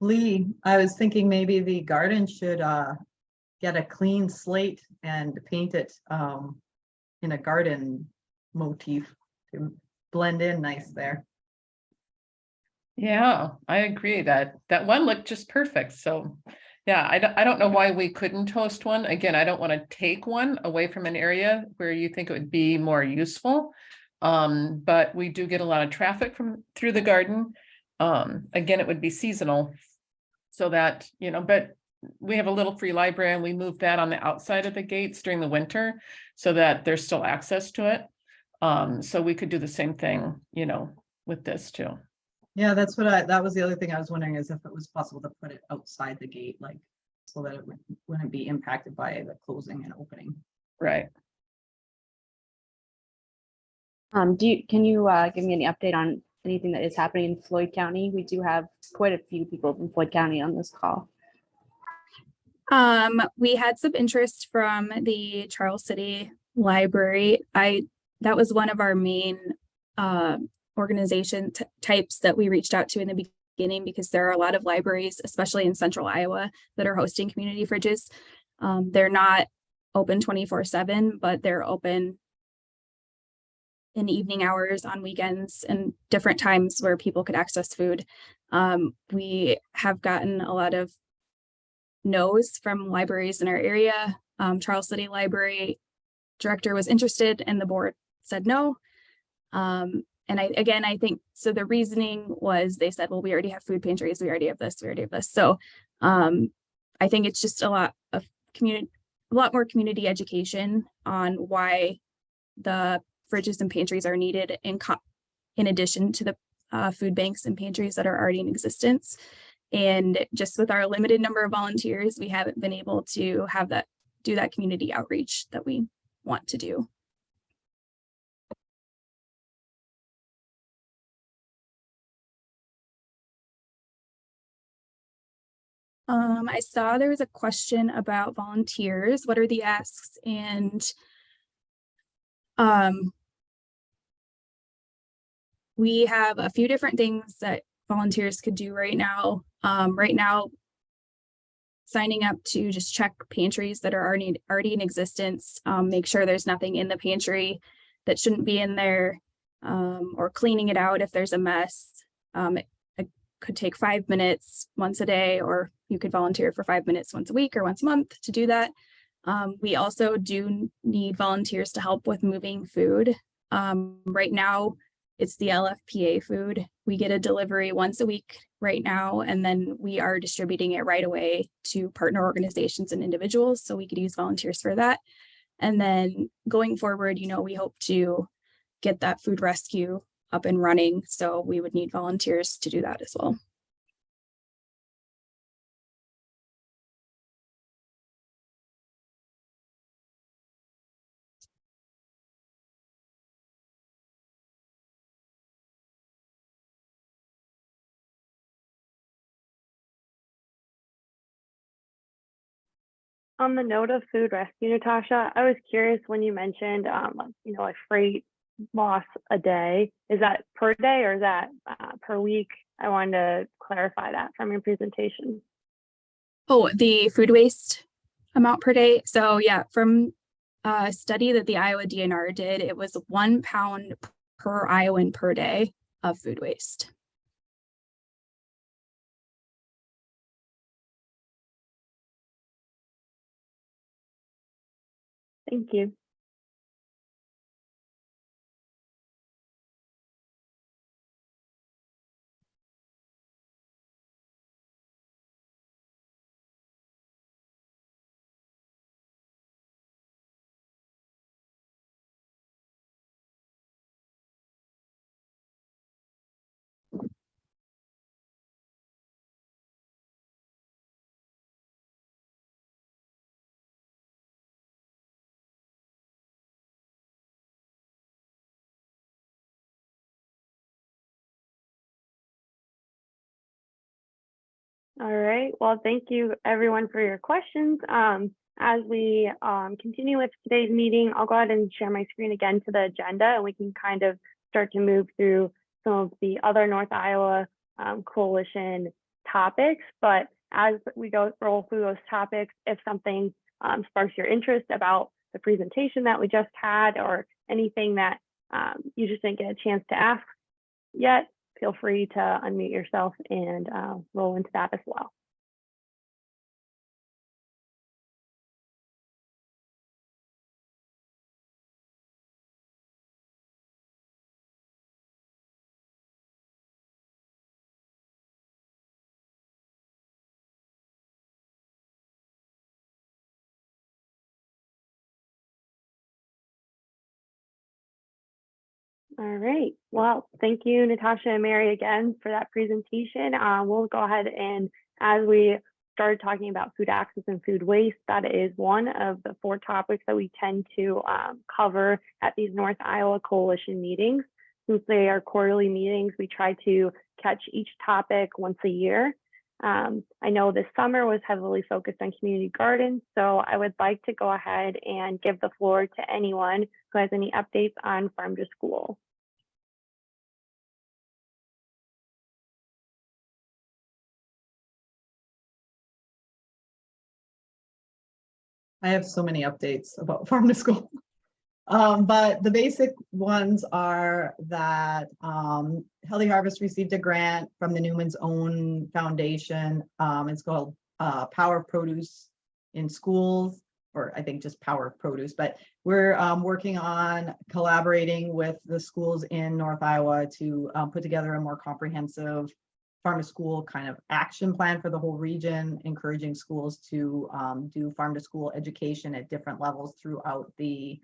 Lee, I was thinking maybe the garden should get a clean slate and paint it in a garden motif to blend in nice there. Yeah, I agree that one looked just perfect. So yeah, I don't know why we couldn't host one. Again, I don't want to take one away from an area where you think it would be more useful. But we do get a lot of traffic through the garden. Again, it would be seasonal. So that, but we have a little free library and we moved that on the outside of the gates during the winter so that there's still access to it. So we could do the same thing, with this too. Yeah, that was the other thing I was wondering, is if it was possible to put it outside the gate, like, so that it wouldn't be impacted by the closing and opening. Right. Can you give me any update on anything that is happening in Floyd County? We do have quite a few people from Floyd County on this call. We had some interest from the Charles City Library. That was one of our main organization types that we reached out to in the beginning, because there are a lot of libraries, especially in central Iowa, that are hosting community fridges. They're not open 24/7, but they're open in evening hours, on weekends, and different times where people could access food. We have gotten a lot of no's from libraries in our area. Charles City Library director was interested and the board said no. And I think, so the reasoning was, they said, well, we already have food pantries, we already have this, we already have this. So I think it's just a lot more community education on why the fridges and pantries are needed in addition to the food banks and pantries that are already in existence. And just with our limited number of volunteers, we haven't been able to do that community outreach that we want to do. I saw there was a question about volunteers. What are the asks? And we have a few different things that volunteers could do right now. Right now, signing up to just check pantries that are already in existence, make sure there's nothing in the pantry that shouldn't be in there, or cleaning it out if there's a mess. It could take 5 minutes once a day, or you could volunteer for 5 minutes once a week or once a month to do that. We also do need volunteers to help with moving food. Right now, it's the LFPA food. We get a delivery once a week right now, and then we are distributing it right away to partner organizations and individuals. So we could use volunteers for that. And then going forward, we hope to get that food rescue up and running. So we would need volunteers to do that as well. On the note of food rescue, Natasha, I was curious when you mentioned, a freight loss a day. Is that per day or is that per week? I wanted to clarify that from your presentation. Oh, the food waste amount per day. So yeah, from a study that the Iowa DNR did, it was 1 pound per Iowan per day of food waste. Thank you. All right. Well, thank you everyone for your questions. As we continue with today's meeting, I'll go ahead and share my screen again to the agenda, and we can kind of start to move through some of the other North Iowa Coalition topics. But as we roll through those topics, if something sparks your interest about the presentation that we just had, or anything that you just didn't get a chance to ask yet, feel free to unmute yourself and roll into that as well. All right. Well, thank you, Natasha and Mary, again for that presentation. We'll go ahead and, as we started talking about food access and food waste, that is one of the 4 topics that we tend to cover at these North Iowa Coalition meetings. Since they are quarterly meetings, we try to catch each topic once a year. I know this summer was heavily focused on community gardens, so I would like to go ahead and give the floor to anyone who has any updates on Farm to School. I have so many updates about Farm to School. But the basic ones are that Healthy Harvest received a grant from the Newman's Own Foundation. It's called Power Produce in Schools, or I think just Power Produce, but we're working on collaborating with the schools in North Iowa to put together a more comprehensive Farm to School kind of action plan for the whole region, encouraging schools to do Farm to School education at different levels throughout the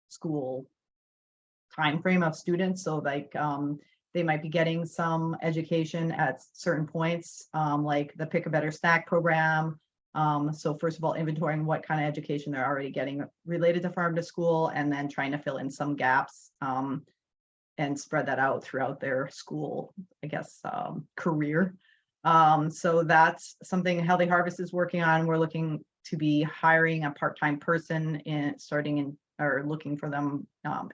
school time frame of students. So like they might be getting some education at certain points, like the Pick a Better Snack program. So first of all, inventorying what kind of education they're already getting related to Farm to School, and then trying to fill in some gaps and spread that out throughout their school, I guess, career. So that's something Healthy Harvest is working on. We're looking to be hiring a part-time person looking for them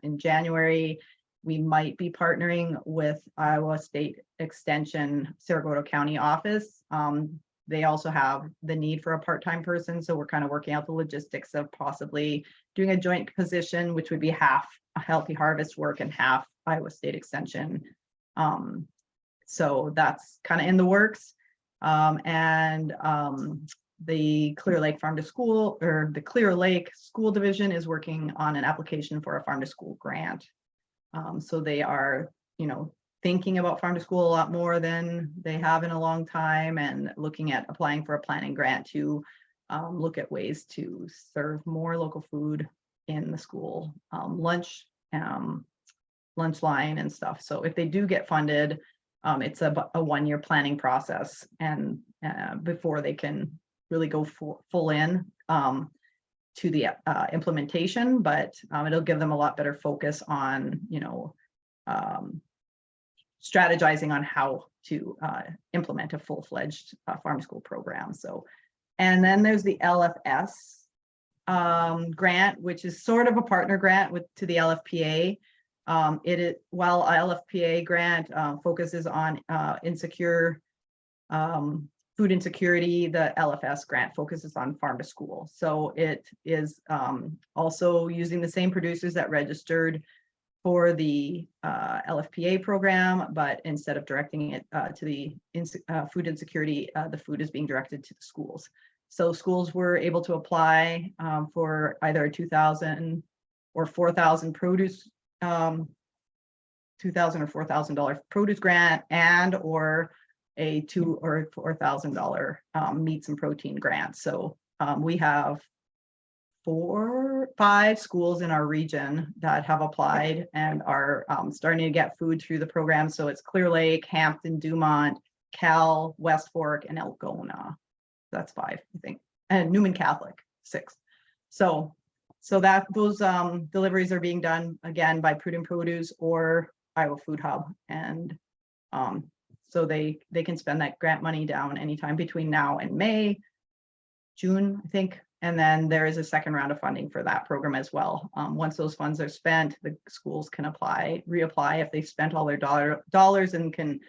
in January. We might be partnering with Iowa State Extension Sarasota County office. they also have the need for a part-time person. So we're kind of working out the logistics of possibly doing a joint position, which would be half a Healthy Harvest work and half Iowa State Extension. So that's kind of in the works. The Clear Lake Farm to School, or the Clear Lake School Division, is working on an application for a farm to school grant. So they are, thinking about farm to school a lot more than they have in a long time, and looking at applying for a planning grant to look at ways to serve more local food in the school lunch line and stuff. So if they do get funded, it's a 1-year planning process, and before they can really go full in to the implementation, but it'll give them a lot better focus on, strategizing on how to implement a full-fledged farm school program. So, and then there's the LFS grant, which is sort of a partner grant to the LFPA. While LFPA grant focuses on food insecurity, the LFS grant focuses on farm to school. So it is also using the same producers that registered for the LFPA program, but instead of directing it to the food insecurity, the food is being directed to the schools. So schools were able to apply for either a $2,000 or $4,000 produce, $2,000 or $4,000 produce grant, and or a $2,000 or $4,000 meats and protein grant. So we have 5 schools in our region that have applied and are starting to get food through the program. So it's Clear Lake, Hampton, Dumont, Cal, West Fork, and Algona. That's 5, I think, and Newman Catholic, 6. So that those deliveries are being done again by Prudent Produce or Iowa Food Hub, and so they can spend that grant money down anytime between now and June, I think. And then there is a second round of funding for that program as well. Once those funds are spent, the schools can reapply if they've spent all their dollars and can,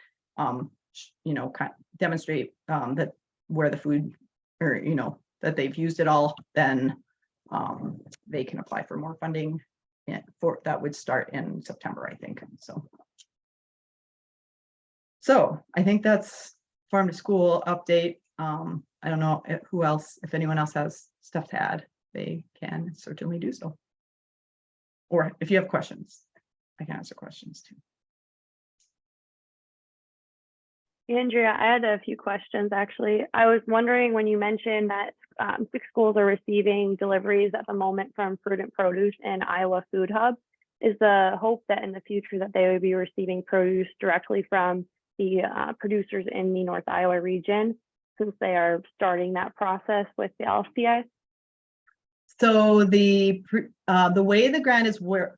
demonstrate that where the food, or that they've used it all. Then they can apply for more funding. That would start in September, I think. So I think that's farm to school update. I don't know if anyone else has stuff to add, they can certainly do so. Or if you have questions, I can answer questions too. Andrea, I had a few questions actually. I was wondering, when you mentioned that 6 schools are receiving deliveries at the moment from Prudent Produce and Iowa Food Hub, is the hope that in the future that they would be receiving produce directly from the producers in the North Iowa region, since they are starting that process with the LFPA? So the way the grant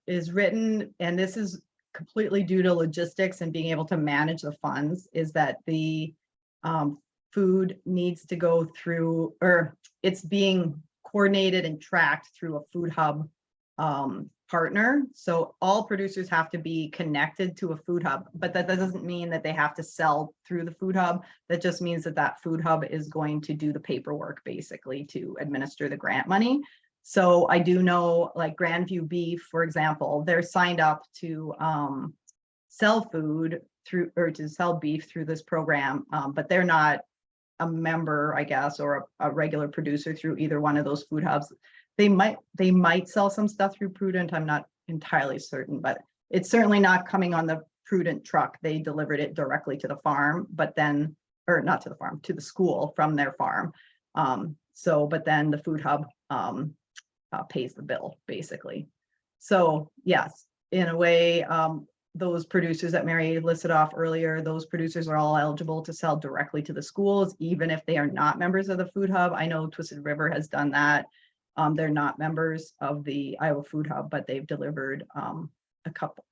is written, and this is completely due to logistics and being able to manage the funds, is that the food needs to go through, or it's being coordinated and tracked through a Food Hub partner. So all producers have to be connected to a Food Hub, but that doesn't mean that they have to sell through the Food Hub. That just means that Food Hub is going to do the paperwork basically to administer the grant money. So I do know, like Grandview Beef, for example, they're signed up to sell food through, or to sell beef through this program, but they're not a member, I guess, or a regular producer through either one of those Food Hubs. They might sell some stuff through Prudent. I'm not entirely certain, but it's certainly not coming on the Prudent truck. They delivered it directly to the farm, but then, or not to the farm, to the school from their farm. But then the Food Hub pays the bill basically. So yes, in a way, those producers that Mary listed off earlier, those producers are all eligible to sell directly to the schools, even if they are not members of the Food Hub. I know Twisted River has done that. They're not members of the Iowa Food Hub, but they've delivered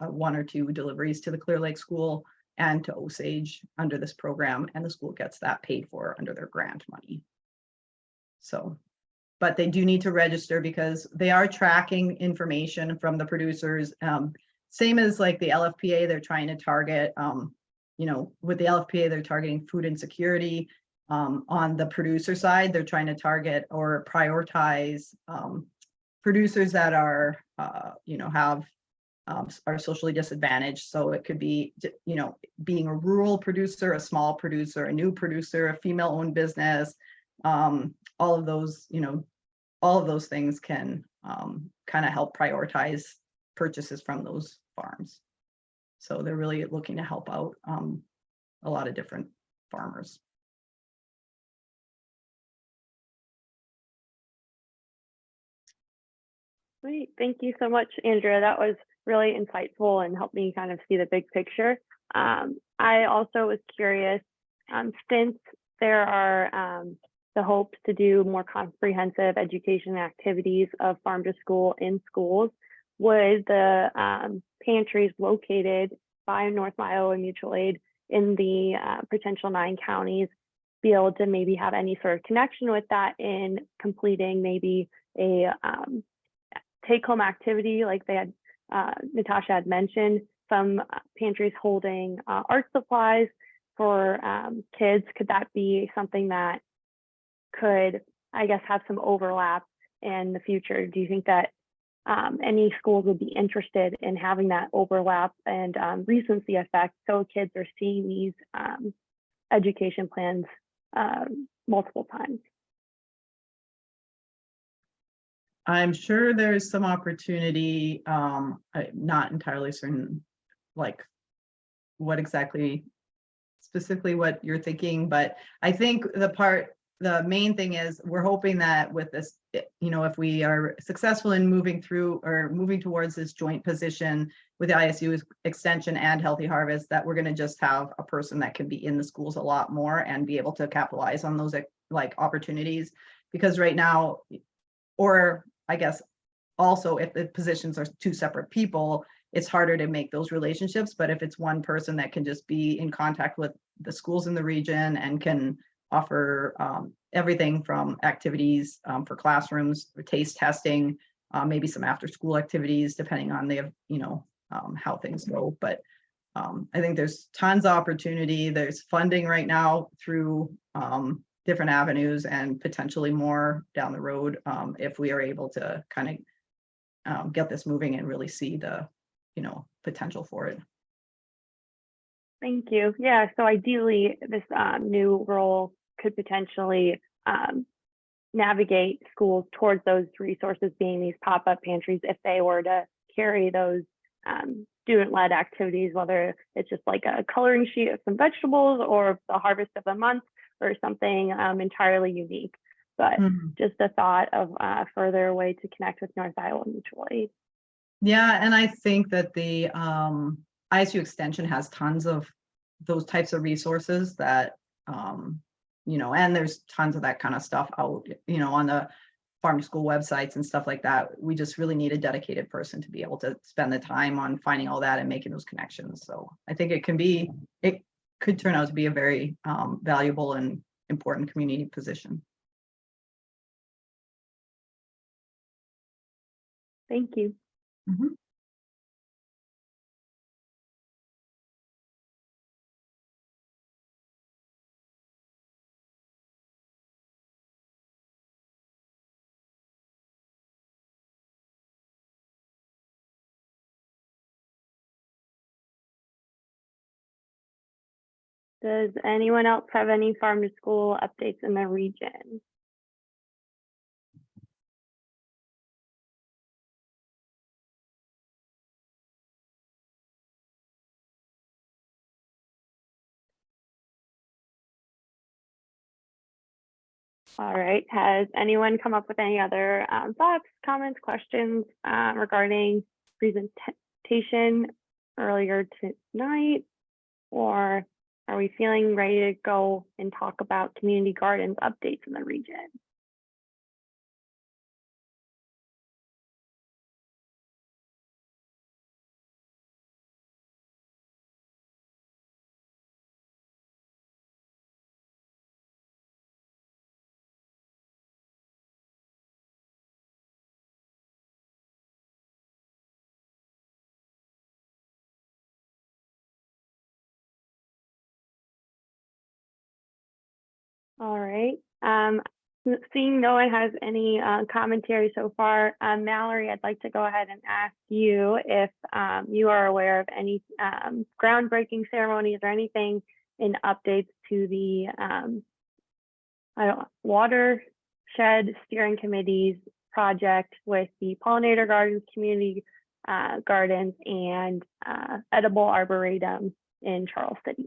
one or two deliveries to the Clear Lake School and to Osage under this program, and the school gets that paid for under their grant money. So, but they do need to register because they are tracking information from the producers. Same as like the LFPA, they're trying to target, with the LFPA, they're targeting food insecurity. On the producer side, they're trying to target or prioritize producers that are, have are socially disadvantaged. So it could be, being a rural producer, a small producer, a new producer, a female-owned business. All of those, all of those things can kind of help prioritize purchases from those farms. So they're really looking to help out a lot of different farmers. Great. Thank you so much, Andrea. That was really insightful and helped me kind of see the big picture. I also was curious, since there are the hopes to do more comprehensive education activities of farm to school in schools, would the pantries located by North Iowa Mutual Aid in the potential 9 counties be able to maybe have any sort of connection with that in completing maybe a take-home activity like they had, Natasha had mentioned, some pantries holding art supplies for kids. Could that be something that could, I guess, have some overlap in the future? Do you think that any schools would be interested in having that overlap and recency effect so kids are seeing these education plans multiple times? I'm sure there's some opportunity. I'm not entirely certain, like what exactly, specifically what you're thinking, but I think the main thing is we're hoping that with this, if we are successful in moving towards this joint position with the ISU Extension and Healthy Harvest, that we're going to just have a person that can be in the schools a lot more and be able to capitalize on those like opportunities. Because right now, or I guess also if the positions are 2 separate people, it's harder to make those relationships. But if it's one person that can just be in contact with the schools in the region and can offer everything from activities for classrooms, taste testing, maybe some after school activities, depending on the, how things go. But I think there's tons of opportunity. There's funding right now through different avenues and potentially more down the road if we are able to kind of get this moving and really see the, potential for it. Thank you. Yeah, so ideally this new role could potentially navigate schools towards those resources, being these pop-up pantries, if they were to carry those student-led activities, whether it's just like a coloring sheet of some vegetables or the harvest of the month or something entirely unique. But just a thought of a further way to connect with North Iowa Mutual Aid. Yeah, and I think that the ISU Extension has tons of those types of resources that, and there's tons of that kind of stuff out, on the farm to school websites and stuff like that. We just really need a dedicated person to be able to spend the time on finding all that and making those connections. So I think it could turn out to be a very valuable and important community position. Thank you. Does anyone else have any farm to school updates in the region? All right, has anyone come up with any other thoughts, comments, questions regarding presentation earlier tonight? Or are we feeling ready to go and talk about community gardens updates in the region? right. Seeing no one has any commentary so far, Mallory, I'd like to go ahead and ask you if you are aware of any groundbreaking ceremonies or anything in updates to the watershed steering committee's project with the pollinator gardens, community gardens, and edible arboretum in Charles City.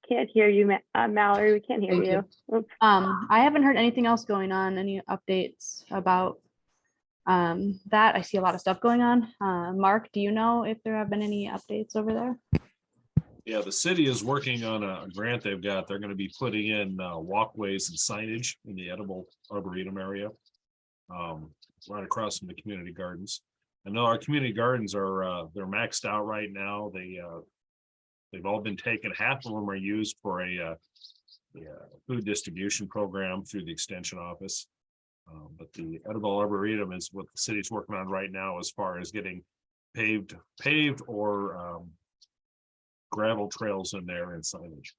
Can't hear you, Mallory. We can't hear you. Oops. I haven't heard anything else going on, any updates about that. I see a lot of stuff going on. Mark, do you know if there have been any updates over there? Yeah, the city is working on a grant they've got. They're going to be putting in walkways and signage in the edible arboretum area, right across from the community gardens. I know our community gardens are they're maxed out right now. They've all been taken. Half of them are used for a food distribution program through the extension office. But the edible arboretum is what the city's working on right now as far as getting paved or gravel trails in there and signage.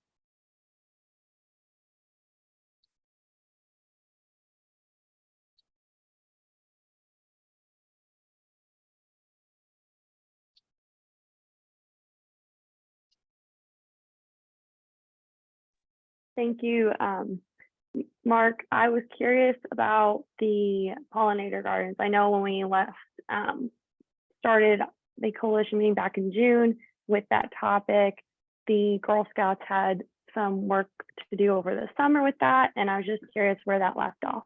Thank you, Mark. I was curious about the pollinator gardens. I know when we started the coalition meeting back in June with that topic, the Girl Scouts had some work to do over the summer with that, and I was just curious where that left off.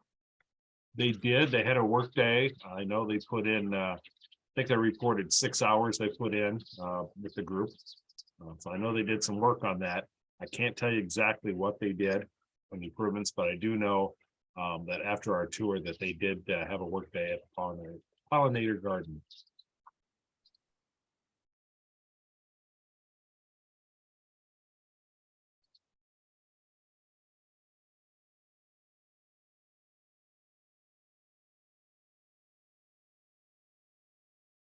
They did. They had a work day. I know they put in, I think they reported 6 hours they put in with the group. So I know they did some work on that. I can't tell you exactly what they did on the improvements, but I do know that after our tour that they did have a work day at the pollinator garden.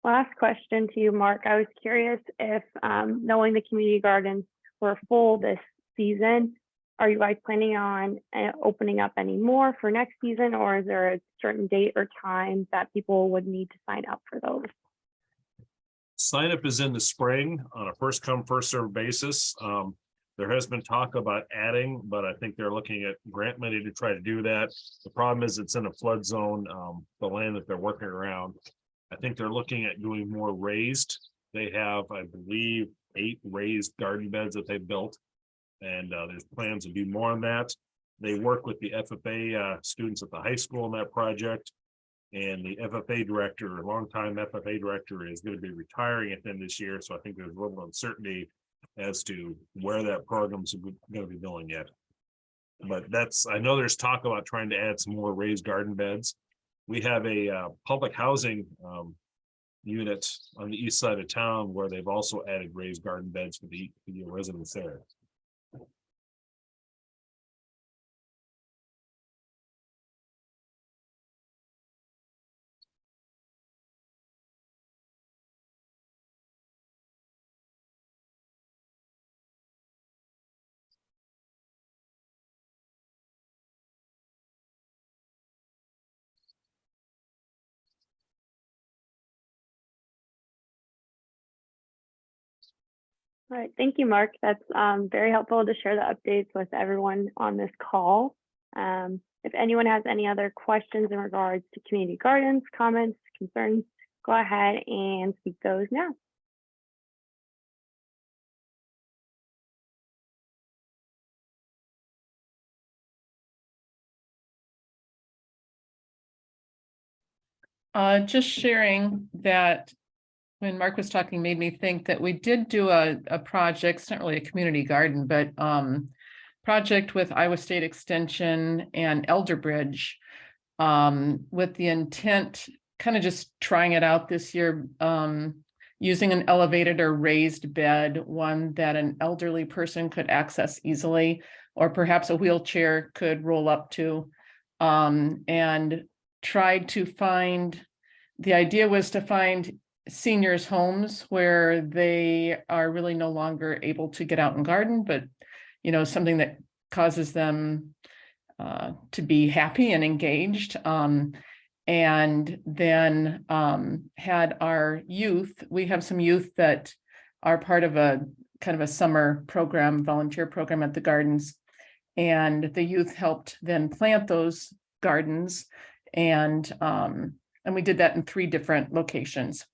Last question to you, Mark. I was curious if, knowing the community gardens were full this season, are you guys planning on opening up any more for next season, or is there a certain date or time that people would need to sign up for those? Sign up is in the spring on a first come, first served basis. There has been talk about adding, but I think they're looking at grant money to try to do that. The problem is it's in a flood zone, the land that they're working around. I think they're looking at doing more raised. They have, I believe, 8 raised garden beds that they've built. And there's plans to do more on that. They work with the FFA students at the high school on that project. And the FFA director, a longtime FFA director, is going to be retiring at the end of this year. So I think there's a little uncertainty as to where that program's going to be going yet. But I know there's talk about trying to add some more raised garden beds. We have a public housing unit on the east side of town where they've also added raised garden beds for the residents there. All right, thank you, Mark. That's very helpful to share the updates with everyone on this call. If anyone has any other questions in regards to community gardens, comments, concerns, go ahead and speak those now. Just sharing that when Mark was talking made me think that we did do a project. It's not really a community garden, but project with Iowa State Extension and Elderbridge with the intent, kind of just trying it out this year, using an elevated or raised bed, one that an elderly person could access easily, or perhaps a wheelchair could roll up to, and tried to find the idea was to find seniors' homes where they are really no longer able to get out and garden, but something that causes them to be happy and engaged. And then had our youth, we have some youth that are part of a kind of a summer program, volunteer program at the gardens. And the youth helped then plant those gardens. And we did that in 3 different locations.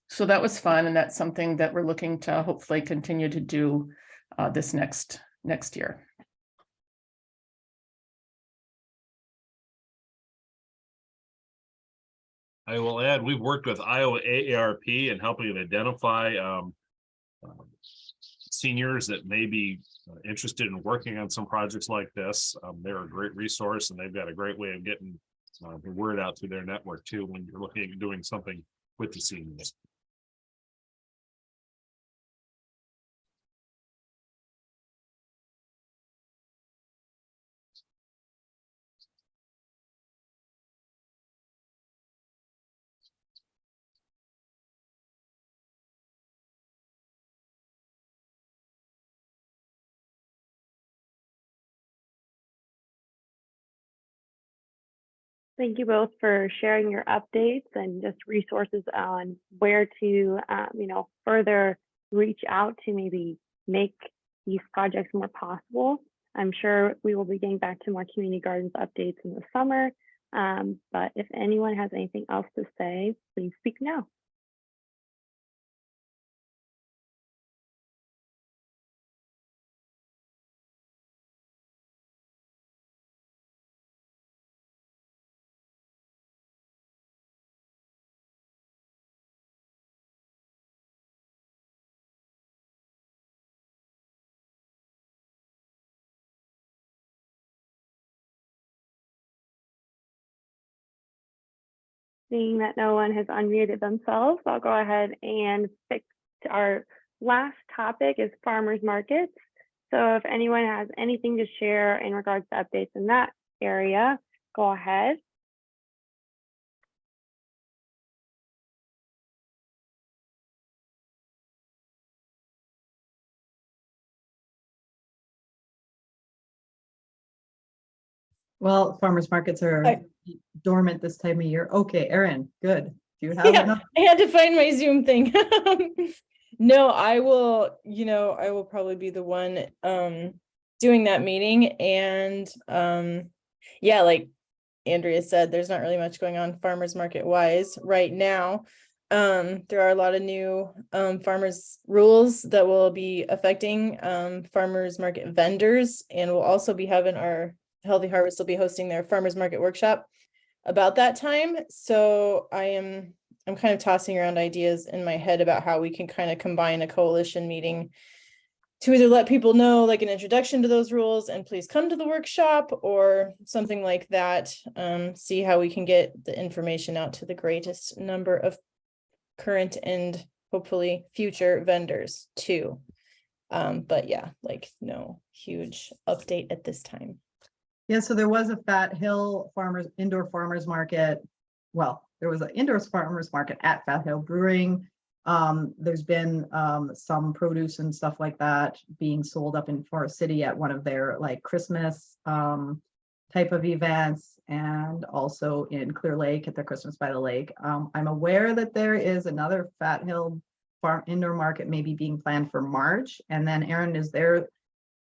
So that was fun. And that's something that we're looking to hopefully continue to do this next year. I will add, we've worked with Iowa AARP in helping identify seniors that may be interested in working on some projects like this. They're a great resource, and they've got a great way of getting the word out to their network too when you're looking at doing something with the seniors. Thank you both for sharing your updates and just resources on where to, further reach out to maybe make these projects more possible. I'm sure we will be getting back to more community gardens updates in the summer. But if anyone has anything else to say, please speak now. Seeing that no one has unmuted themselves, I'll go ahead and fix our last topic is farmers markets. So if anyone has anything to share in regards to updates in that area, go ahead. Well, farmers markets are dormant this time of year. Okay, Erin, good. Do you have enough? I had to find my Zoom thing. No, I will probably be the one doing that meeting. And yeah, like Andrea said, there's not really much going on farmers market wise right now. There are a lot of new farmers rules that will be affecting farmers market vendors, and we'll also be having our Healthy Harvest will be hosting their farmers market workshop about that time. So I'm kind of tossing around ideas in my head about how we can kind of combine a coalition meeting to either let people know like an introduction to those rules and please come to the workshop or something like that. See how we can get the information out to the greatest number of current and hopefully future vendors too. But yeah, like no huge update at this time. Yeah, so there was a Fat Hill indoor farmers market. Well, there was an indoor farmers market at Fat Hill Brewing. There's been some produce and stuff like that being sold up in Forest City at one of their like Christmas type of events, and also in Clear Lake at the Christmas by the Lake. I'm aware that there is another Fat Hill farm indoor market maybe being planned for March. And then Erin, is there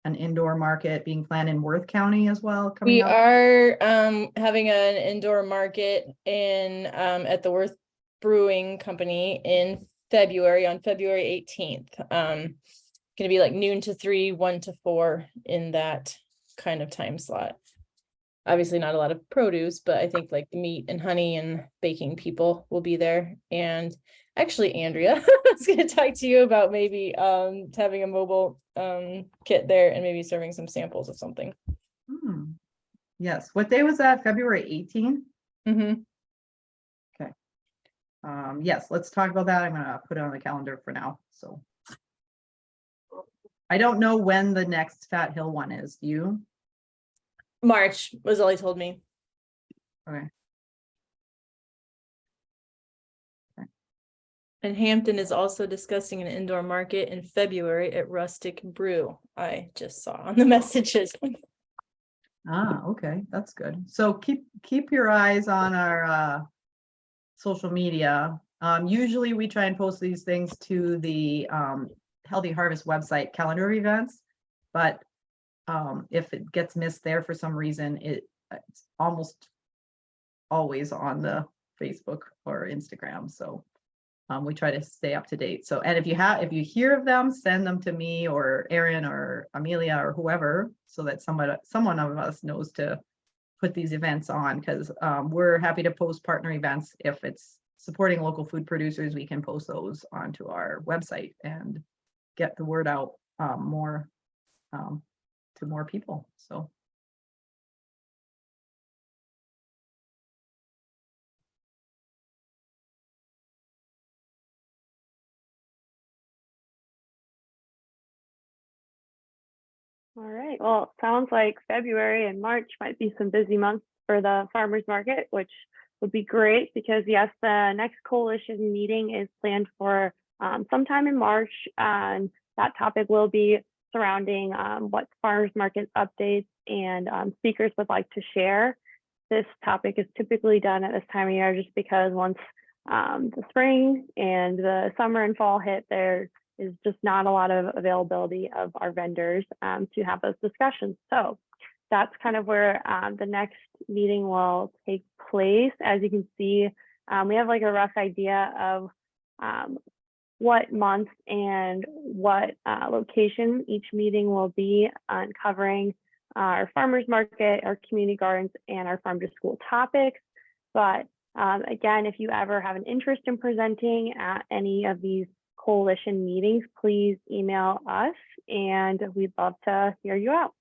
an indoor market being planned in Worth County as well? We are having an indoor market in at the Worth Brewing Company in February, on February 18th. Gonna be like noon to 3, 1 to 4 in that kind of time slot. Obviously not a lot of produce, but I think like the meat and honey and baking people will be there. And actually, Andrea, I was going to talk to you about maybe having a mobile kit there and maybe serving some samples of something. Yes. What day was that? February 18th? Mm-hmm. Okay. Yes, let's talk about that. I'm going to put it on the calendar for now. So I don't know when the next Fat Hill one is. Do you? March was all he told me. Okay. And Hampton is also discussing an indoor market in February at Rustic Brew. I just saw on the messages. Ah, okay, that's good. So keep your eyes on our social media. Usually we try and post these things to the Healthy Harvest website calendar of events, but if it gets missed there for some reason, it's almost always on the Facebook or Instagram. So we try to stay up to date. So, and if you hear of them, send them to me or Erin or Amelia or whoever, so that someone of us knows to put these events on, because we're happy to post partner events. If it's supporting local food producers, we can post those onto our website and get the word out more to more people. So. All right, well, it sounds like February and March might be some busy months for the farmers market, which would be great because yes, the next coalition meeting is planned for sometime in March, and that topic will be surrounding what farmers market updates and speakers would like to share. This topic is typically done at this time of year just because once the spring and the summer and fall hit, there is just not a lot of availability of our vendors to have those discussions. So that's kind of where the next meeting will take place. As you can see, we have like a rough idea of what month and what location each meeting will be on covering our farmers market, our community gardens, and our farm to school topics. But again, if you ever have an interest in presenting at any of these coalition meetings, please email us and we'd love to hear you out.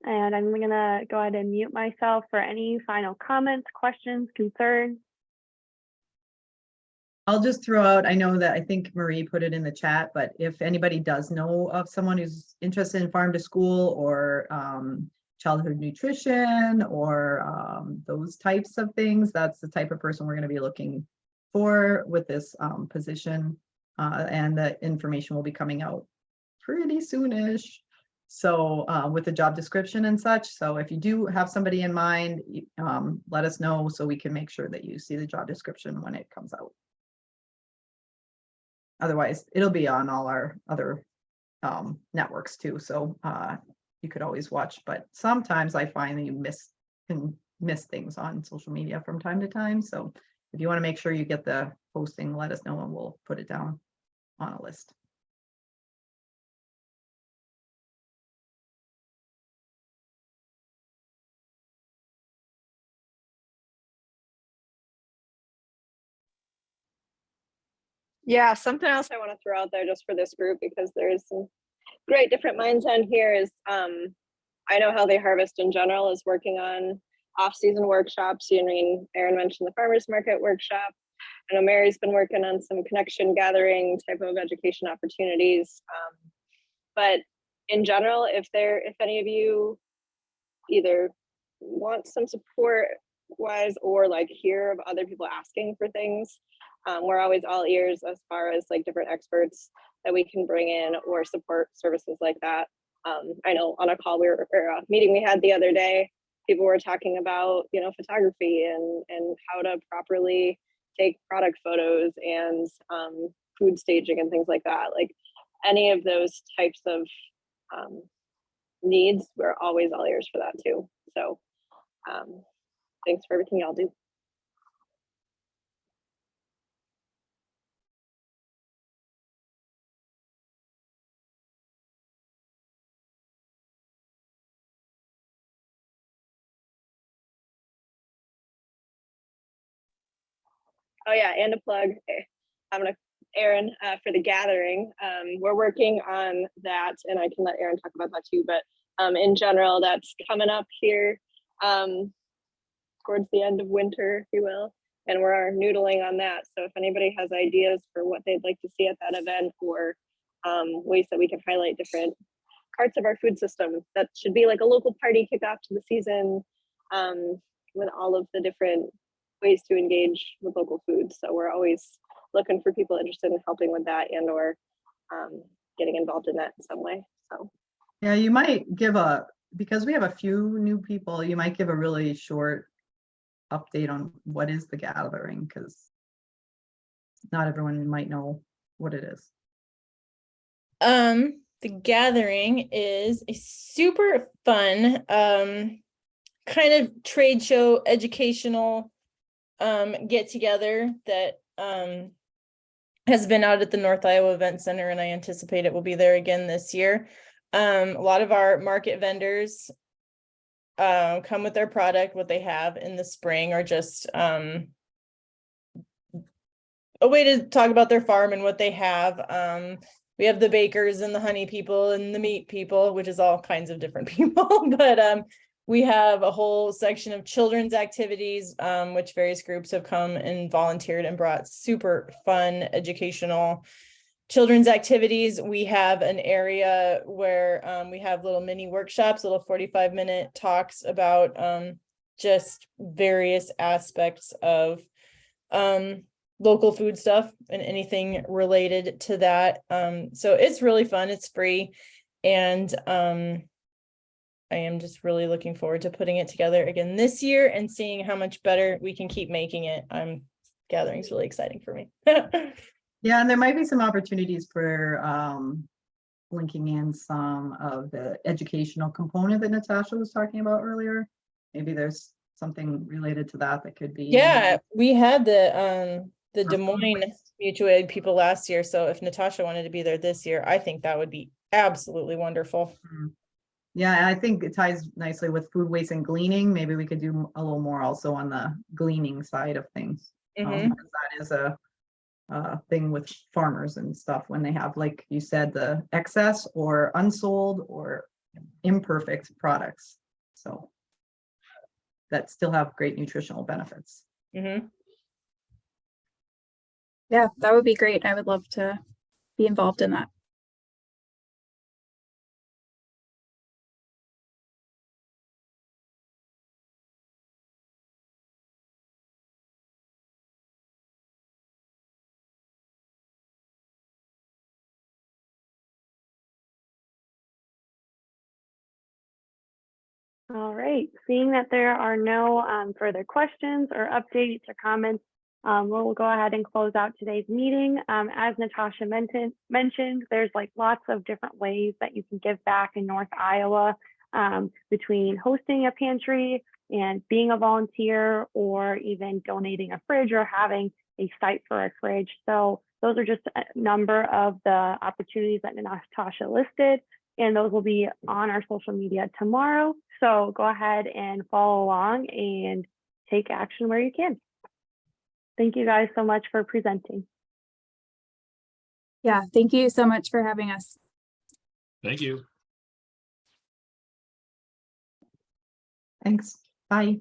And I'm gonna go ahead and mute myself for any final comments, questions, concerns. I'll just throw out, I know that I think Marie put it in the chat, but if anybody does know of someone who's interested in farm to school or childhood nutrition or those types of things, that's the type of person we're going to be looking for with this position. And the information will be coming out pretty soonish. So with the job description and such. So if you do have somebody in mind, let us know so we can make sure that you see the job description when it comes out. Otherwise, it'll be on all our other networks too. So you could always watch, but sometimes I find that you can miss things on social media from time to time. So if you want to make sure you get the posting, let us know and we'll put it down on a list. Yeah, something else I want to throw out there just for this group, because there's some great different minds on here, is I know Healthy Harvest in general is working on off-season workshops. Erin mentioned the farmers market workshop. I know Mary's been working on some connection gathering type of education opportunities. But in general, if any of you either want some support wise or like hear of other people asking for things, we're always all ears as far as like different experts that we can bring in or support services like that. I know on a call or a meeting we had the other day, people were talking about, photography and how to properly take product photos and food staging and things like that. Like any of those types of needs, we're always all ears for that too. So thanks for everything y'all do. Oh yeah, and a plug. Erin, for the gathering. We're working on that, and I can let Erin talk about that too. But in general, that's coming up here towards the end of winter, if you will, and we're noodling on that. So if anybody has ideas for what they'd like to see at that event, or ways that we can highlight different parts of our food system, that should be like a local party kickoff to the season, with all of the different ways to engage with local food. So we're always looking for people interested in helping with that and or getting involved in that in some way. So Yeah, you might give because we have a few new people, you might give a really short update on what is the gathering, because not everyone might know what it is. The gathering is a super fun kind of trade show educational get together that has been out at the North Iowa Event Center, and I anticipate it will be there again this year. A lot of our market vendors come with their product, what they have in the spring, or just a way to talk about their farm and what they have. We have the bakers and the honey people and the meat people, which is all kinds of different people, but we have a whole section of children's activities, which various groups have come and volunteered and brought super fun educational children's activities. We have an area where we have little mini workshops, little 45-minute talks about just various aspects of local food stuff and anything related to that. So it's really fun. It's free. And I am just really looking forward to putting it together again this year and seeing how much better we can keep making it. Gathering's really exciting for me. Yeah, and there might be some opportunities for linking in some of the educational component that Natasha was talking about earlier. Maybe there's something related to that could be. Yeah, we had the Des Moines mutual aid people last year. So if Natasha wanted to be there this year, I think that would be absolutely wonderful. Yeah, and I think it ties nicely with food waste and gleaning. Maybe we could do a little more also on the gleaning side of things. Because that is a thing with farmers and stuff when they have, like you said, the excess or unsold or imperfect products. So that still have great nutritional benefits. Yeah, that would be great. I would love to be involved in that. All right, seeing that there are no further questions or updates or comments, we'll go ahead and close out today's meeting. As Natasha mentioned, there's like lots of different ways that you can give back in North Iowa, between hosting a pantry and being a volunteer, or even donating a fridge or having a site for a fridge. So those are just a number of the opportunities that Natasha listed, and those will be on our social media tomorrow. So go ahead and follow along and take action where you can. Thank you guys so much for presenting. Yeah, thank you so much for having us. Thank you. Thanks. Bye.